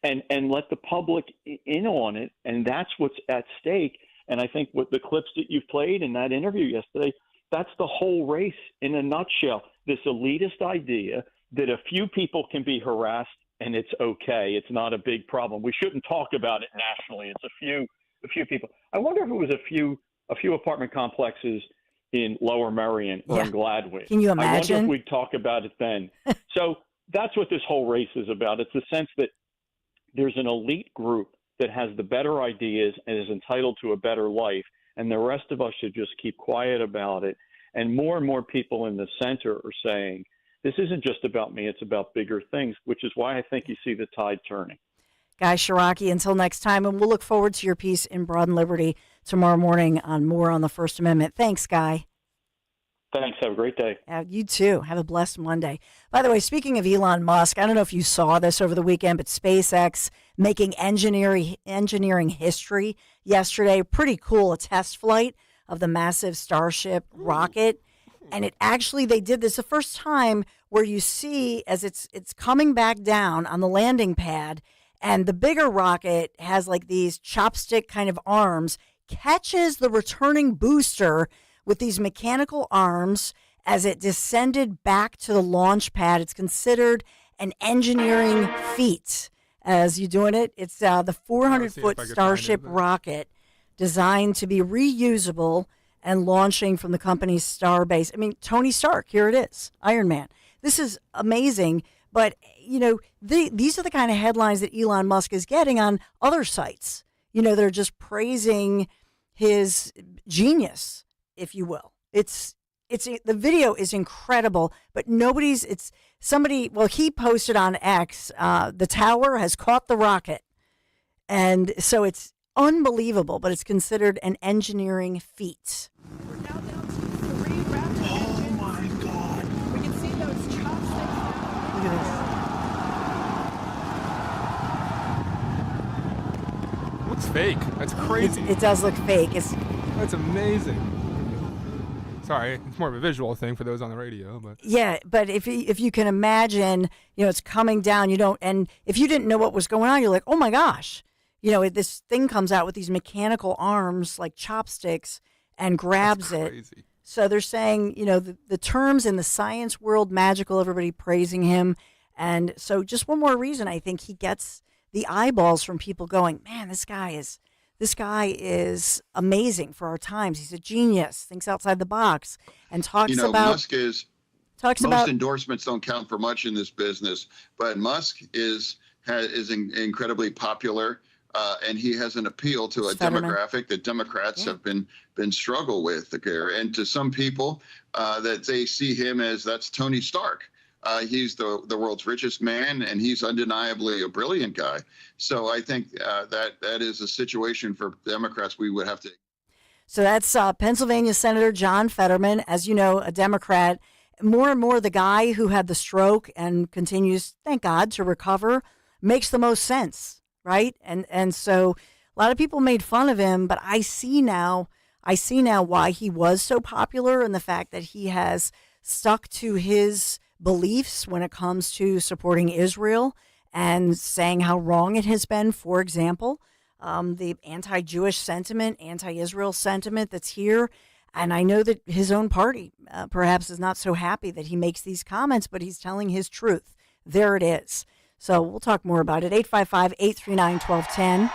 and let the public in on it. And that's what's at stake. And I think what the clips that you've played in that interview yesterday, That's the whole race in a nutshell. This elitist idea that a few people can be harassed and it's okay. It's not a big problem. We shouldn't talk about it nationally. It's a few people. I wonder if it was a few apartment complexes in Lower Merion or in Gladwin. Can you I wonder imagine? if we'd talk about it then. So that's what this whole race is about. It's the sense that there's an elite group that has the better ideas and is entitled to a better life, and the rest of us should just keep quiet about it. And more people in the center are saying, this isn't just about me, it's about bigger things, which is why I think you see the tide turning. Guy Shiraki, until next time, and we'll look forward to your piece in Broad and Liberty tomorrow morning on more on the First Amendment. Thanks, Guy. Thanks. Have a great day. You too. Have a blessed Monday. By the way, speaking of Elon Musk, I don't know if you saw this over the weekend, but SpaceX making engineering history yesterday. Pretty cool. A test flight of the massive Starship rocket. And they did this the first time where you see as it's coming back down on the landing pad, and the bigger rocket has like these chopstick kind of arms, catches the returning booster with these mechanical arms as it descended back to the launch pad. It's considered an engineering feat. As you're doing it, it's the 400-foot Starship rocket designed to be reusable and launching from the company's Starbase. I mean, Tony Stark, here it is, Iron Man. This is amazing, but, these are the kind of headlines that Elon Musk is getting on other sites. They're just praising his genius, if you will. The video is incredible, but he posted on X, the tower has caught the rocket. And so it's unbelievable, but it's considered an engineering feat. We're now down to 3 rapid engines. My God. We can see those chopsticks. Look at It looks fake. That's crazy. It does look fake. That's amazing. Sorry, it's more of a visual thing for those on the radio, but yeah. But if you can imagine, it's coming down. And if you didn't know what was going on, you're like, oh my gosh, this thing comes out with these mechanical arms like chopsticks and grabs it. So they're saying, the terms in the science world, magical. Everybody praising him, and so just one more reason I think he gets the eyeballs from people going, man, this guy is amazing for our times. He's a genius, thinks outside the box, and talks about. Musk most endorsements don't count for much in this business, but Musk is incredibly popular, and he has an appeal to a demographic that Democrats have been struggle with. And to some people, that they see him as that's Tony Stark. He's the world's richest man, and he's undeniably a brilliant guy. So I think that is a situation for Democrats we would have to. So that's Pennsylvania Senator John Fetterman, as you know, a Democrat. More and more, the guy who had the stroke and continues, thank God, to recover, makes the most sense, right? And so a lot of people made fun of him, but I see now why he was so popular, and the fact that he has stuck to his beliefs when it comes to supporting Israel and saying how wrong it has been. For example, the anti-Jewish sentiment, anti-Israel sentiment that's here. And I know that his own party perhaps is not so happy that he makes these comments, but he's telling his truth. There it is. So we'll talk more about it. 855-839-1210.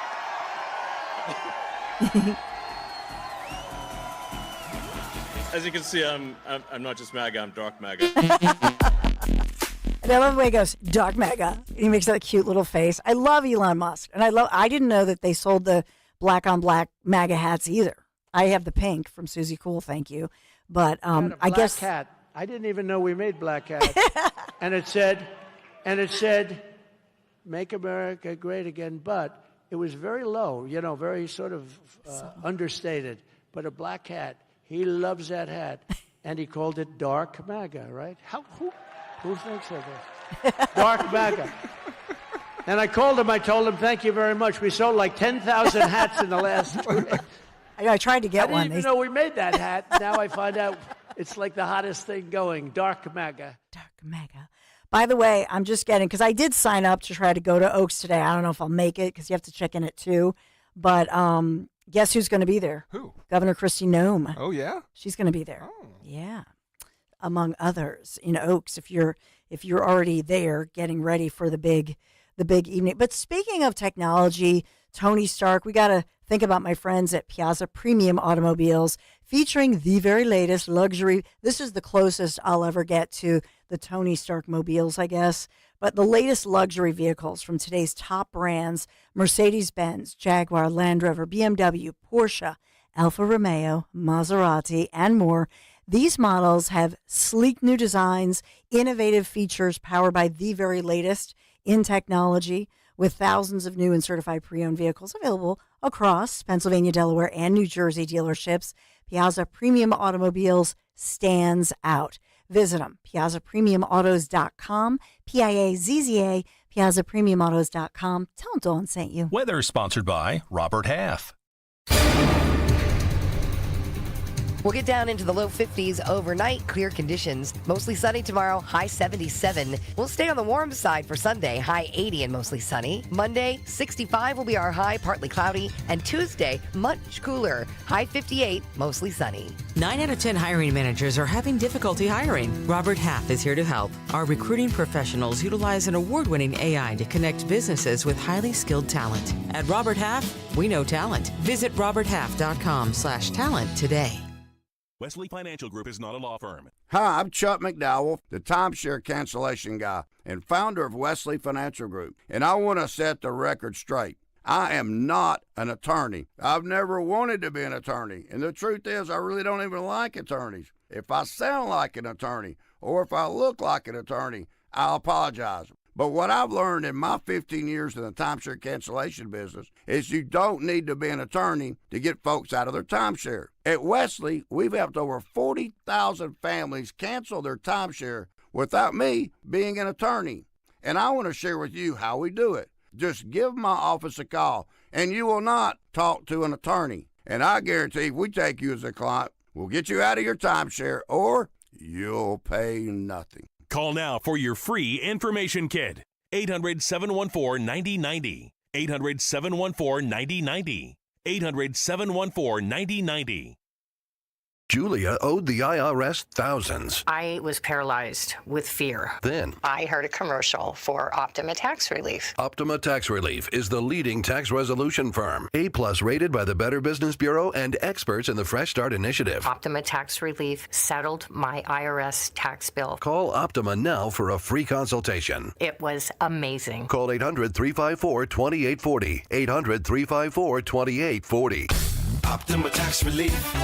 As you can see, I'm not just MAGA, I'm dark MAGA. And I love the way he goes, dark MAGA. He makes that cute little face. I love Elon Musk. And I didn't know that they sold the black on black MAGA hats either. I have the pink from Susie Cool, thank you. But I guess hat. I didn't even know we made black hats. and it said, "Make America Great Again," but it was very low, very sort of understated. But a black hat. He loves that hat, and he called it dark MAGA, right? Who thinks of it? Dark MAGA. And I told him, thank you very much. We sold like 10,000 hats in the last 2 days. I tried to get one. I didn't even know we made that hat. Now I find out it's like the hottest thing going, dark MAGA. Dark MAGA. By the way, I'm just getting, because I did sign up to try to go to Oaks today. I don't know if I'll make it because you have to check in at 2. But Guess who's going to be there? Who? Governor Kristi Noem. Oh, yeah? She's going to be there. Oh. Yeah. Among others in Oaks, if you're already there getting ready for the big evening. But speaking of technology, Tony Stark, we got to think about my friends at Piazza Premium Automobiles, featuring the very latest luxury. This is the closest I'll ever get to the Tony Stark mobiles, I guess. But the latest luxury vehicles from today's top brands: Mercedes-Benz, Jaguar, Land Rover, BMW, Porsche, Alfa Romeo, Maserati, and more. These models have sleek new designs, innovative features powered by the very latest in technology, with thousands of new and certified pre-owned vehicles available across Pennsylvania, Delaware, and New Jersey dealerships. Piazza Premium Automobiles stands out. Visit them, piazzapremiumautos.com, Piazza, piazzapremiumautos.com. Tell them Dawn sent you. Weather sponsored by Robert Half. We'll get down into the low 50s overnight. Clear conditions. Mostly sunny tomorrow, high 77. We'll stay on the warm side for Sunday, high 80 and mostly sunny. Monday, 65 will be our high, partly cloudy. And Tuesday, much cooler, high 58, mostly sunny. 9 out of 10 hiring managers are having difficulty hiring. Robert Half is here to help. Our recruiting professionals utilize an award-winning AI to connect businesses with highly skilled talent. At Robert Half, we know talent. Visit roberthalf.com/talent today. Wesley Financial Group is not a law firm. Hi, I'm Chuck McDowell, the timeshare cancellation guy and founder of Wesley Financial Group, and I want to set the record straight. I am not an attorney. I've never wanted to be an attorney, and the truth is I really don't even like attorneys. If I sound like an attorney or if I look like an attorney, I'll apologize. But what I've learned in my 15 years in the timeshare cancellation business is you don't need to be an attorney to get folks out of their timeshare. At Wesley, we've helped over 40,000 families cancel their timeshare without me being an attorney. And I want to share with you how we do it. Just give my office a call, and you will not talk to an attorney. And I guarantee if we take you as a client, we'll get you out of your timeshare, or you'll pay nothing. Call now for your free information kit. 800-714-9090. 800-714-9090. 800-714-9090. Julia owed the IRS thousands. I was paralyzed with fear. Then I heard a commercial for Optima Tax Relief. Optima Tax Relief is the leading tax resolution firm. A+ rated by the Better Business Bureau and experts in the Fresh Start Initiative. Optima Tax Relief settled my IRS tax bill. Call Optima now for a free consultation. It was amazing. Call 800-354-2840. 800-354-2840. Optima Tax Relief.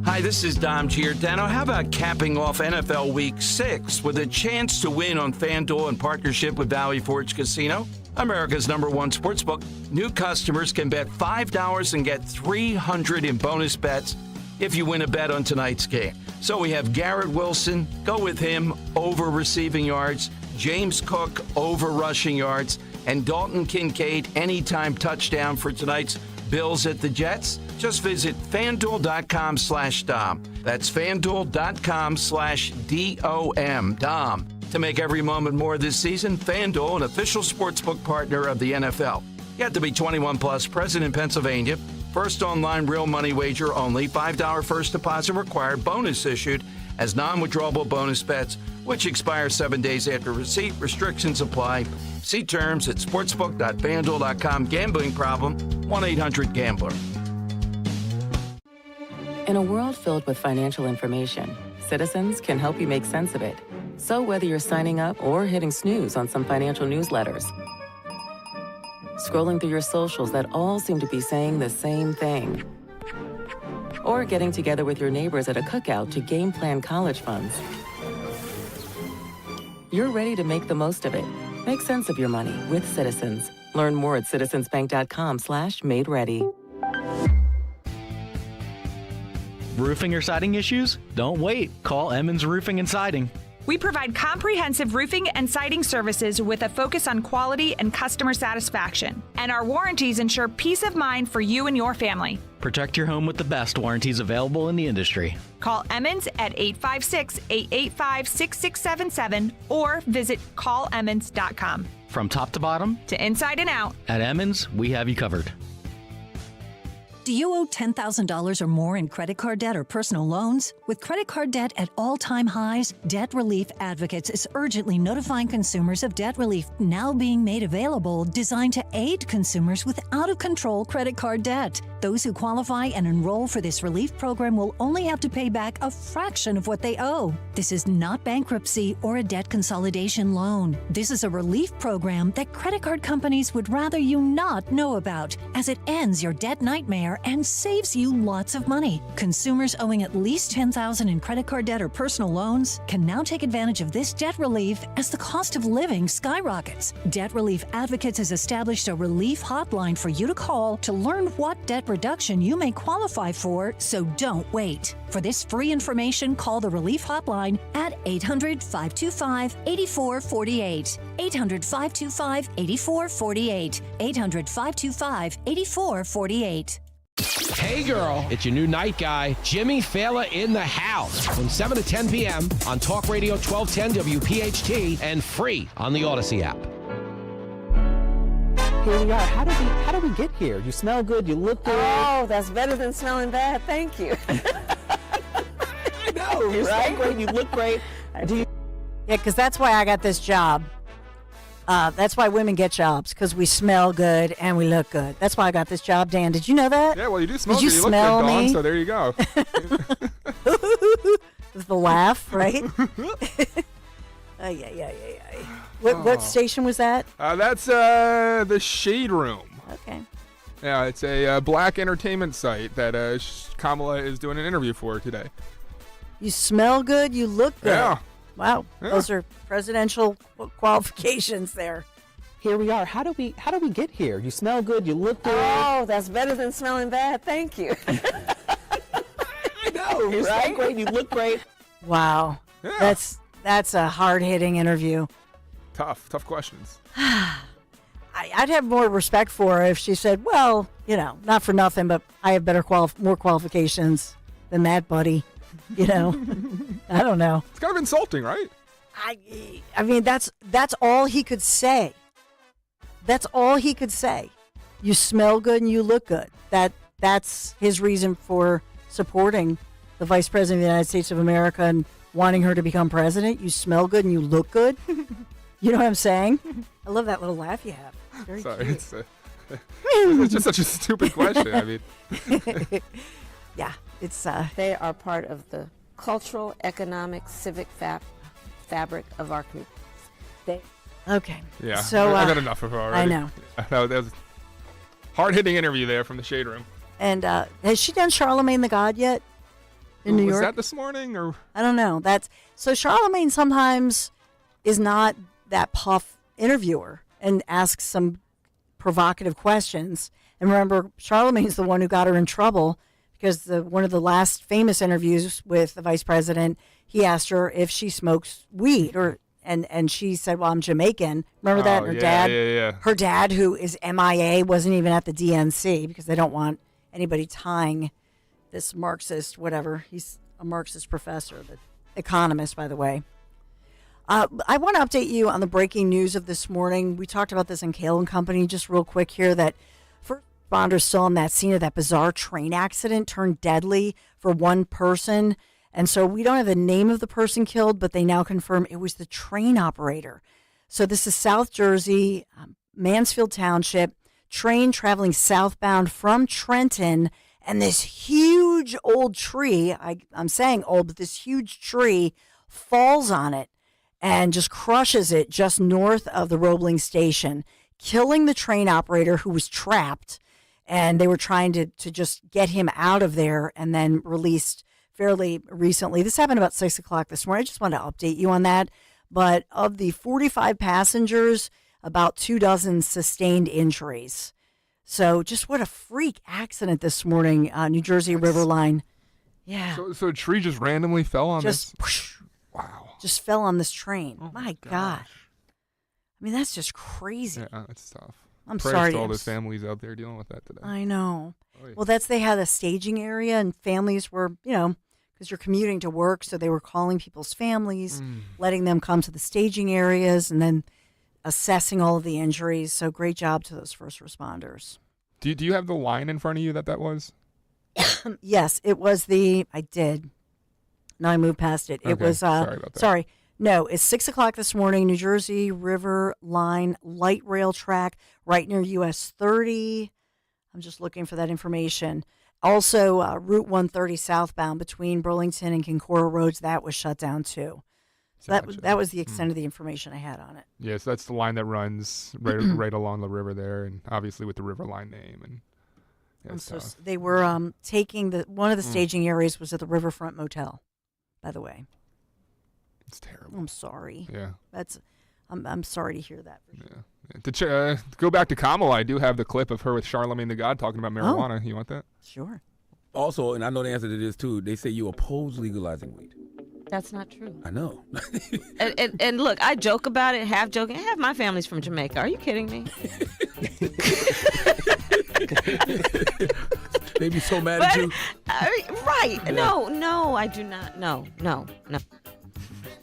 Hi, this is Dom Giordano. How about capping off NFL Week 6 with a chance to win on FanDuel in partnership with Valley Forge Casino? America's #1 sportsbook. New customers can bet $5 and get $300 in bonus bets if you win a bet on tonight's game. So we have Garrett Wilson, go with him, over receiving yards, James Cook, over rushing yards, and Dalton Kincaid, anytime touchdown for tonight's Bills at the Jets. Just visit FanDuel.com/Dom. That's FanDuel.com/DOM. Dom. To make every moment more this season, FanDuel, an official sportsbook partner of the NFL. You have to be 21 plus, present in Pennsylvania. First online real money wager only. $5 first deposit required. Bonus issued as non-withdrawable bonus bets, which expire 7 days after receipt. Restrictions apply. See terms at sportsbook.fanduel.com. Gambling problem? 1-800-GAMBLER. In a world filled with financial information, Citizens can help you make sense of it. So whether you're signing up or hitting snooze on some financial newsletters, scrolling through your socials that all seem to be saying the same thing, or getting together with your neighbors at a cookout to game plan college funds, you're ready to make the most of it. Make sense of your money with Citizens. Learn more at citizensbank.com/made-ready. Roofing or siding issues? Don't wait. Call Emmons Roofing and Siding. We provide comprehensive roofing and siding services with a focus on quality and customer satisfaction. And our warranties ensure peace of mind for you and your family. Protect your home with the best warranties available in the industry. Call Emmons at 856-885-6677 or visit callemmons.com. From top to bottom, To inside and out. at Emmons, we have you covered. Do you owe $10,000 or more in credit card debt or personal loans? With credit card debt at all-time highs, Debt Relief Advocates is urgently notifying consumers of debt relief now being made available, designed to aid consumers with out-of-control credit card debt. Those who qualify and enroll for this relief program will only have to pay back a fraction of what they owe. This is not bankruptcy or a debt consolidation loan. This is a relief program that credit card companies would rather you not know about, as it ends your debt nightmare and saves you lots of money. Consumers owing at least $10,000 in credit card debt or personal loans can now take advantage of this debt relief as the cost of living skyrockets. Debt Relief Advocates has established a relief hotline for you to call to learn what debt reduction you may qualify for, so don't wait. For this free information, call the relief hotline at 800-525-8448. 800-525-8448. 800-525-8448. Hey girl, it's your new night guy, Jimmy Fallon in the house from 7 to 10 p.m. on Talk Radio 1210 WPHT and free on the Odyssey app. Here we are. How did we get here? You smell good. You look good. Oh, that's better than smelling bad. Thank you. I know. You smell great. You look great. Yeah, because that's why I got this job. That's why women get jobs, because we smell good and we look good. That's why I got this job, Dan. Did you know that? Yeah, well, you do smell Did good. you You smell look good, Dawn, me? so there you go. With the laugh, right? Yeah. What station was that? That's the Shade Room. Okay. Yeah, it's a black entertainment site that Kamala is doing an interview for today. You smell good, you look good. Yeah. Wow, Yeah. those are presidential qualifications there. Here we are. How did we get here? You smell good. You look good. Oh, that's better than smelling bad. Thank you. I know. You smell great. You look great. Wow, Yeah. that's a hard-hitting interview. Tough questions. I'd have more respect for her if she said, well, not for nothing, but I have more qualifications than that, buddy. I don't know. It's kind of insulting, right? I mean, that's all he could say. That's all he could say. You smell good and you look good. That's his reason for supporting the Vice President of the United States of America and wanting her to become president. You smell good and you look good. You know what I'm saying? I love that little laugh you have. It's very Sorry, cute. it's just such a stupid question. I mean, yeah, it's They are part of the cultural, economic, civic fabric of our community. okay. yeah. So I got enough of her already. I know. That was a hard-hitting interview there from the Shade Room. And has she done Charlemagne the God yet in New Was York? that this morning or? I don't know. So Charlemagne sometimes is not that puff interviewer and asks some provocative questions. And remember, Charlemagne's the one who got her in trouble because one of the last famous interviews with the vice president, he asked her if she smokes weed and she said, well, I'm Jamaican. Remember that? Her dad, Yeah. her dad, who is MIA, wasn't even at the DNC because they don't want anybody tying this Marxist, whatever. He's a Marxist professor, the economist, by the way. I want to update you on the breaking news of this morning. We talked about this in Kale and Company just real quick here, that first responders saw on that scene of that bizarre train accident turned deadly for one person. And so we don't have the name of the person killed, but they now confirm it was the train operator. So this is South Jersey, Mansfield Township, train traveling southbound from Trenton, and this huge old tree, I'm saying old, but this huge tree falls on it and just crushes it just north of the Roebling station, killing the train operator who was trapped. And they were trying to just get him out of there and then released fairly recently. This happened about 6 o'clock this morning. I just wanted to update you on that. But of the 45 passengers, about 24 sustained injuries. So just what a freak accident this morning, New Jersey River Line. Yeah. So a tree just randomly fell on Just this? Wow. just fell on this train. My God. I mean, that's just crazy. Yeah, that's tough. I'm Prayers sorry. to all those families out there dealing with that today. I know. Oy. Well, they had a staging area, and families were, because you're commuting to work, so they were calling people's families, letting them come to the staging areas, and then assessing all of the injuries. So great job to those first responders. Do you have the line in front of you that was? Yes, it was I did. No, I moved past it. It Okay, was, sorry about that. Sorry. No, it's 6 o'clock this morning, New Jersey River Line light rail track right near US 30. I'm just looking for that information. Also, Route 130 southbound between Burlington and Kincora Roads, that was shut down too. So that was the extent of the information I had on it. Yes, that's the line that runs right along the river there, and obviously with the river line name. And yeah, it's tough. They were taking one of the staging areas was at the Riverfront Motel, by the way. It's terrible. I'm sorry. Yeah. I'm sorry to hear that. Yeah. To go back to Kamala, I do have the clip of her with Charlamagne the God talking about marijuana. You want that? Sure. Also, and I know the answer to this too, they say you oppose legalizing weed. That's not true. I know. and look, I joke about it, half joking. Half my family's from Jamaica. Are you kidding me? They be so mad at you. Right. Yeah. No, I do not. No.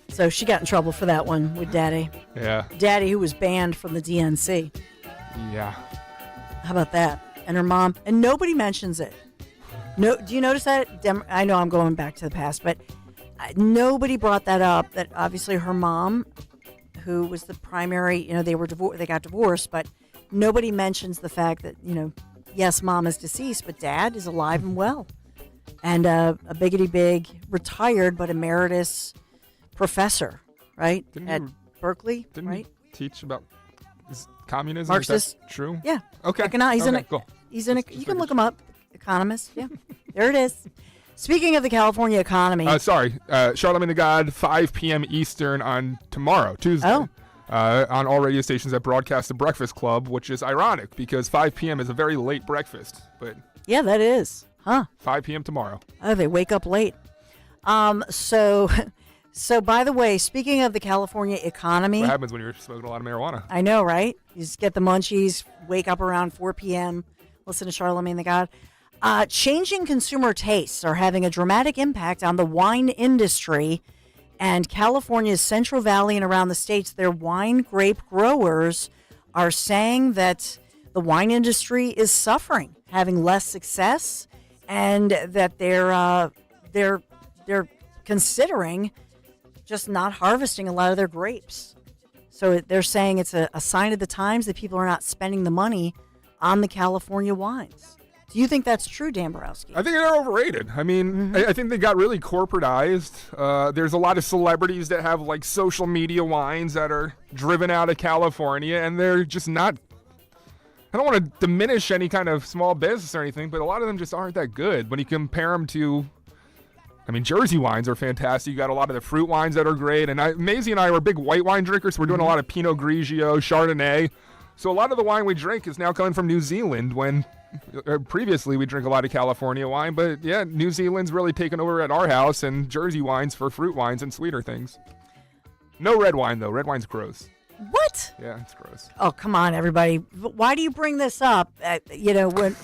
So she got in trouble for that one with Daddy. Yeah. Daddy, who was banned from the DNC. Yeah. How about that? And her mom. And nobody mentions it. No, do you notice that? I know I'm going back to the past, but nobody brought that up. That obviously her mom, who was the primary, they got divorced, but nobody mentions the fact that, yes, mom is deceased, but dad is alive and well. And a biggity big, retired but emeritus professor, right? At Berkeley, right? He teach about communism? Marxist. Is that true? Yeah. Okay. Cool. You can look him up. Economist. Yeah. There it is. Speaking of the California economy. Charlamagne the God, 5 p.m. Eastern on tomorrow, Tuesday. Oh. On all radio stations that broadcast the Breakfast Club, which is ironic because 5 p.m. is a very late breakfast. But yeah, that is. Huh. 5 p.m. tomorrow. Oh, they wake up late. So by the way, speaking of the California economy. What happens when you're smoking a lot of marijuana? I know, right? You just get the munchies, wake up around 4 p.m., listen to Charlamagne the God. Changing consumer tastes are having a dramatic impact on the wine industry, and California's Central Valley and around the states, their wine grape growers are saying that the wine industry is suffering, having less success, and that they're considering just not harvesting a lot of their grapes. So they're saying it's a sign of the times that people are not spending the money on the California wines. Do you think that's true, Dan Borowski? I think they're overrated. I mean, I think they got really corporatized. There's a lot of celebrities that have like social media wines that are driven out of California, and they're just not. I don't want to diminish any kind of small business or anything, but a lot of them just aren't that good when you compare them to. I mean, Jersey wines are fantastic. You got a lot of the fruit wines that are great, and Maisie and I are big white wine drinkers. So we're doing a lot of Pinot Grigio, Chardonnay. So a lot of the wine we drink is now coming from New Zealand when previously we drink a lot of California wine. But yeah, New Zealand's really taken over at our house, and Jersey wines for fruit wines and sweeter things. No red wine, though. Red wine's gross. What? Yeah, it's gross. Oh, come on, everybody. Why do you bring this up? When...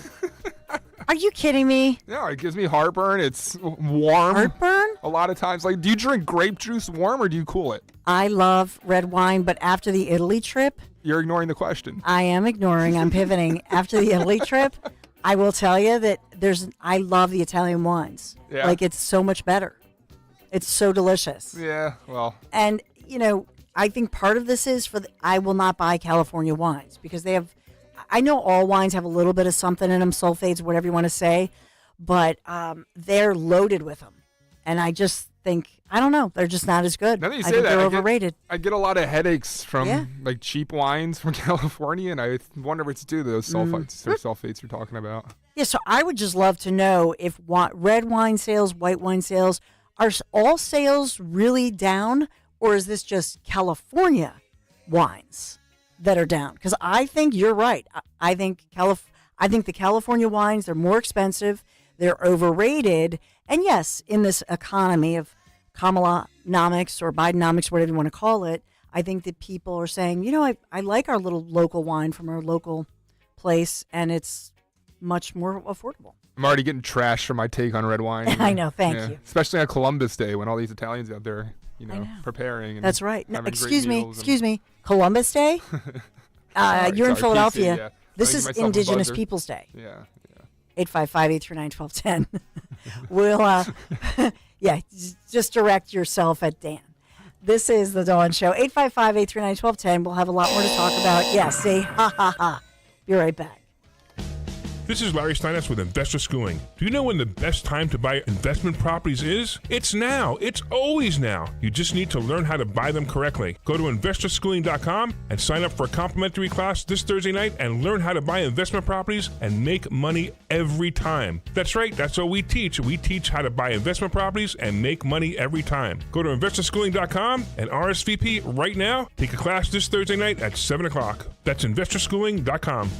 Are you kidding me? No, it gives me heartburn. It's warm. Heartburn? A lot of times. Like, do you drink grape juice warm or do you cool it? I love red wine, but after the Italy trip... You're ignoring the question. I am ignoring. I'm pivoting. After the Italy trip, I will tell you that I love the Italian wines. Yeah. Like, it's so much better. It's so delicious. Yeah, well. And, I think part of this is I will not buy California wines because they have... I know all wines have a little bit of something in them, sulfates, whatever you want to say, but they're loaded with them. And I just think, I don't know, they're just not as good. Now that you I say think that, they're overrated. I get a lot of headaches from like cheap wines from California, and I wonder if it's due to those sulfates you're talking about. Yeah, so I would just love to know if red wine sales, white wine sales, are all sales really down, or is this just California wines that are down? Because I think you're right. I think the California wines, they're more expensive, they're overrated, and yes, in this economy of Kamala-nomics or Bidenomics, whatever you want to call it, I think that people are saying, I like our little local wine from our local place, and it's much more affordable. I'm already getting trashed for my take on red wine. I know, thank you. Especially on Columbus Day when all these Italians out there, preparing. And That's right. having Excuse great me. Columbus Day? You're in Philadelphia. PC, yeah. This I'll is give myself a Indigenous buzzer. Peoples Day. Yeah. 855-839-1210. We'll, just direct yourself at Dan. This is The Dawn Show. 855-839-1210. We'll have a lot more to talk about. Yes, say ha ha ha. Be right back. This is Larry Steinitz with Investor Schooling. Do you know when the best time to buy investment properties is? It's now. It's always now. You just need to learn how to buy them correctly. Go to investorschooling.com and sign up for a complimentary class this Thursday night and learn how to buy investment properties and make money every time. That's right. That's what we teach. We teach how to buy investment properties and make money every time. Go to investorschooling.com and RSVP right now. Take a class this Thursday night at 7 o'clock. That's investorschooling.com.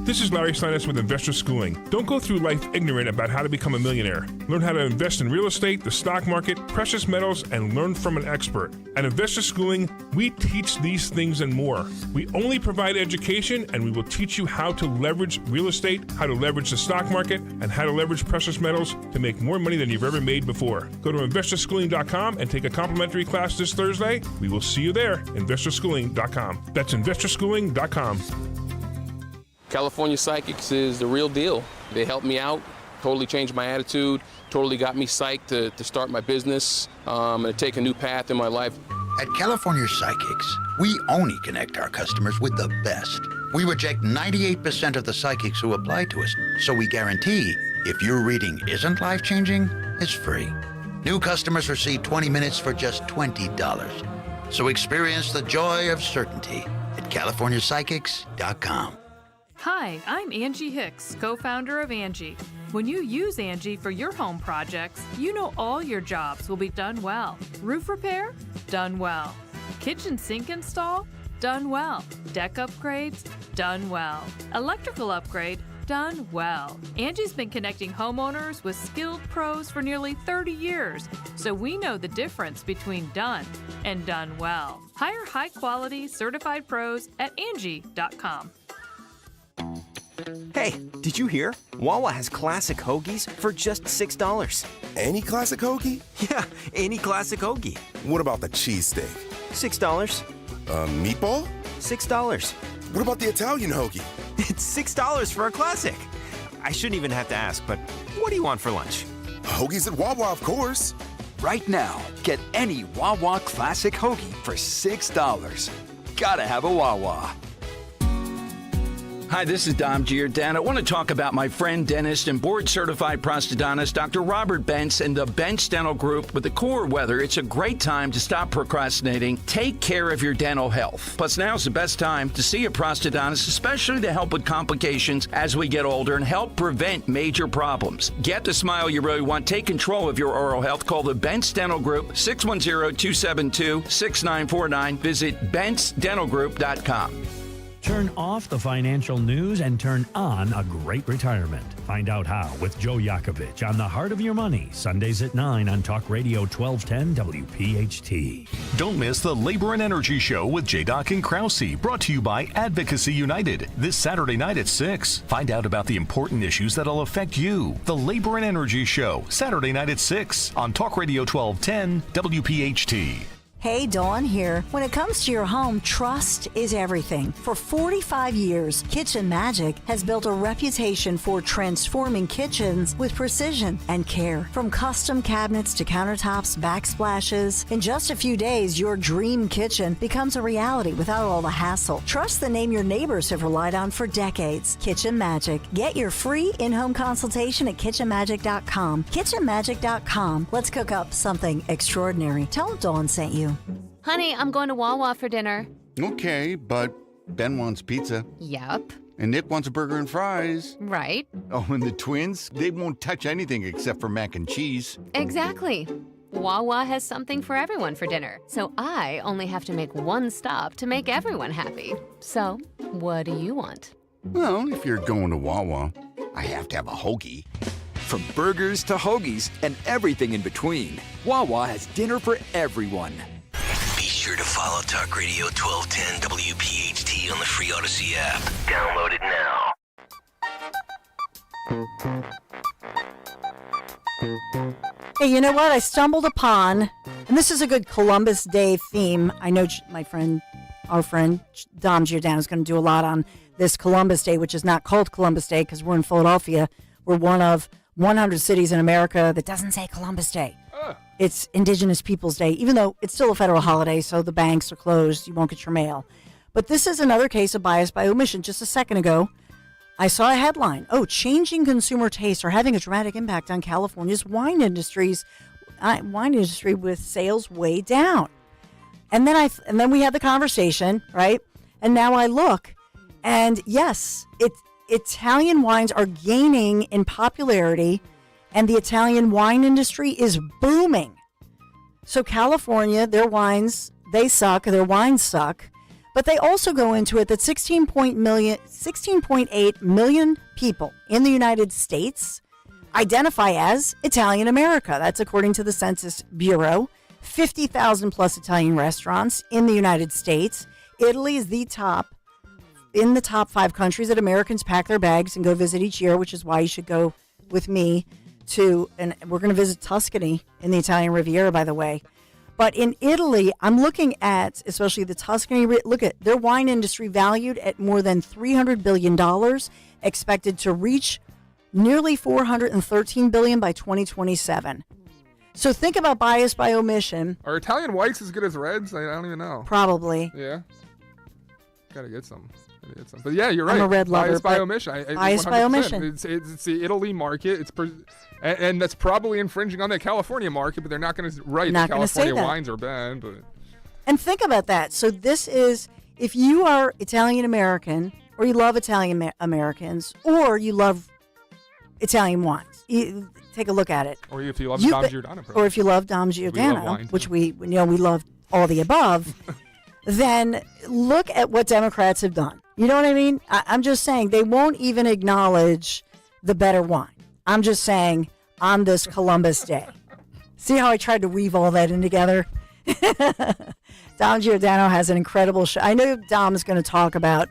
This is Larry Steinitz with Investor Schooling. Don't go through life ignorant about how to become a millionaire. Learn how to invest in real estate, the stock market, precious metals, and learn from an expert. At Investor Schooling, we teach these things and more. We only provide education, and we will teach you how to leverage real estate, how to leverage the stock market, and how to leverage precious metals to make more money than you've ever made before. Go to investorschooling.com and take a complimentary class this Thursday. We will see you there, investorschooling.com. That's investorschooling.com. California Psychics is the real deal. They helped me out, totally changed my attitude, totally got me psyched to start my business and to take a new path in my life. At California Psychics, we only connect our customers with the best. We reject 98% of the psychics who apply to us, so we guarantee if your reading isn't life-changing, it's free. New customers receive 20 minutes for just $20. So experience the joy of certainty at CaliforniaPsychics.com. Hi, I'm Angie Hicks, co-founder of Angie. When you use Angie for your home projects, you know all your jobs will be done well. Roof repair? Done well. Kitchen sink install? Done well. Deck upgrades? Done well. Electrical upgrade? Done well. Angie's been connecting homeowners with skilled pros for nearly 30 years, so we know the difference between done and done well. Hire high-quality, certified pros at Angie.com. Hey, did you hear? Wawa has classic hoagies for just $6. Any classic hoagie? Yeah, any classic hoagie. What about the cheesesteak? $6. Meatball? $6. What about the Italian hoagie? It's $6 for a classic. I shouldn't even have to ask, but what do you want for lunch? Hoagies at Wawa, of course. Right now, get any Wawa classic hoagie for $6. Gotta have a Wawa. Hi, this is Dom Giordano. I want to talk about my friend, dentist, and board-certified prosthodontist, Dr. Robert Bentz, and the Bentz Dental Group. With the cooler weather, it's a great time to stop procrastinating. Take care of your dental health. Plus, now's the best time to see a prosthodontist, especially to help with complications as we get older and help prevent major problems. Get the smile you really want. Take control of your oral health. Call the Bentz Dental Group, 610-272-6949. Visit BentzDentalGroup.com. Turn off the financial news and turn on a great retirement. Find out how with Joe Yakovich on The Heart of Your Money, Sundays at 9 on Talk Radio 1210 WPHT. Don't miss the Labor and Energy Show with J-Doc and Krause, brought to you by Advocacy United, this Saturday night at 6. Find out about the important issues that'll affect you. The Labor and Energy Show, Saturday night at 6 on Talk Radio 1210 WPHT. Hey, Dawn here. When it comes to your home, trust is everything. For 45 years, Kitchen Magic has built a reputation for transforming kitchens with precision and care. From custom cabinets to countertops, backsplashes, in just a few days, your dream kitchen becomes a reality without all the hassle. Trust the name your neighbors have relied on for decades. Kitchen Magic. Get your free in-home consultation at kitchenmagic.com. Kitchenmagic.com. Let's cook up something extraordinary. Tell Dawn sent you. Honey, I'm going to Wawa for dinner. Okay, but Ben wants pizza. Yep. And Nick wants a burger and fries. Right. Oh, and the twins, they won't touch anything except for mac and cheese. Exactly. Wawa has something for everyone for dinner, so I only have to make one stop to make everyone happy. So, what do you want? Well, if you're going to Wawa, I have to have a hoagie. From burgers to hoagies and everything in between, Wawa has dinner for everyone. Be sure to follow Talk Radio 1210 WPHT on the free Odyssey app. Download it now. Hey, you know what? I stumbled upon, and this is a good Columbus Day theme. I know our friend Dom Giordano is going to do a lot on this Columbus Day, which is not called Columbus Day because we're in Philadelphia. We're one of 100 cities in America that doesn't say Columbus Day. It's Indigenous Peoples Day, even though it's still a federal holiday, so the banks are closed. You won't get your mail. But this is another case of bias by omission. Just a second ago, I saw a headline. Changing consumer tastes are having a dramatic impact on California's wine industry with sales way down. And then we had the conversation, right? And now I look, and yes, Italian wines are gaining in popularity, and the Italian wine industry is booming. So California, their wines, they suck, their wines suck. But they also go into it that 16.8 million people in the United States identify as Italian America. That's according to the Census Bureau. 50,000 plus Italian restaurants in the United States. Italy is in the top 5 countries that Americans pack their bags and go visit each year, which is why you should go with me and we're going to visit Tuscany in the Italian Riviera, by the way. But in Italy, I'm looking at, especially the Tuscany, look at their wine industry valued at more than $300 billion, expected to reach nearly $413 billion by 2027. So think about bias by omission. Are Italian whites as good as reds? I don't even know. Probably. Yeah. Gotta get some. But yeah, you're right. I'm a red lover. Bias by omission. Bias by omission. It's the Italy market. And that's probably infringing on the California market, but they're not going to write that California wines are bad. But. And think about that. So this is, if you are Italian American, or you love Italian Americans, or you love Italian wines, take a look at it. Or if you love Dom Giordano. Or if you love Dom Giordano, which we love all the above, then look at what Democrats have done. You know what I mean? I'm just saying they won't even acknowledge the better wine. I'm just saying on this Columbus Day. See how I tried to weave all that in together? Dom Giordano has an incredible show. I know Dom is going to talk about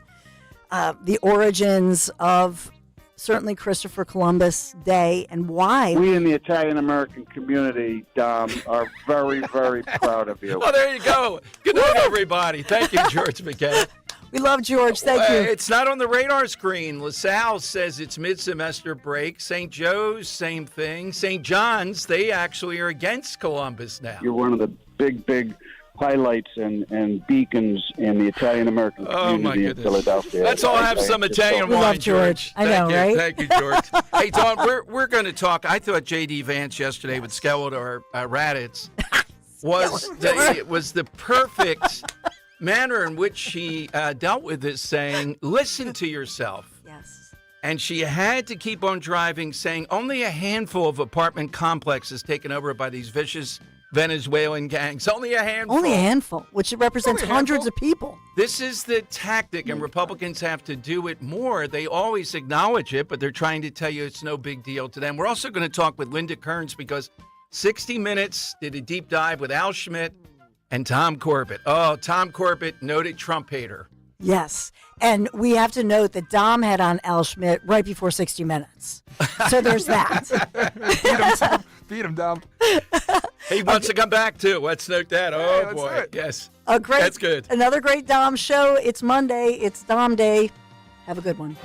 the origins of certainly Christopher Columbus Day and why. We in the Italian-American community, Dom, are very, very proud of you. Well, there you go. Good night, everybody. Thank you, George McKenna. We love George. Thank you. It's not on the radar screen. LaSalle says it's mid-semester break. St. Joe's, same thing. St. John's, they actually are against Columbus now. You're one of the big highlights and beacons in the Italian-American community in Philadelphia. Let's all have some Italian wine, love George. I know, right? Thank you, George. Hey, Don, we're going to talk. I thought J.D. Vance yesterday with Skeletor Raditz was the perfect manner in which she dealt with this, saying, listen to yourself. Yes. And she had to keep on driving, saying only a handful of apartment complexes taken over by these vicious Venezuelan gangs. Only a handful. Only a handful, which represents hundreds of people. This is the tactic, and Republicans have to do it more. They always acknowledge it, but they're trying to tell you it's no big deal to them. We're also going to talk with Linda Kearns because 60 Minutes did a deep dive with Al Schmidt and Tom Corbett. Oh, Tom Corbett, noted Trump hater. Yes. And we have to note that Dom had on Al Schmidt right before 60 Minutes. So there's that. Beat him, Dom. He wants to come back, too. Let's note that. Oh, yeah, boy. Yes. That's good. Another great Dom show. It's Monday. It's Dom Day. Have a good one.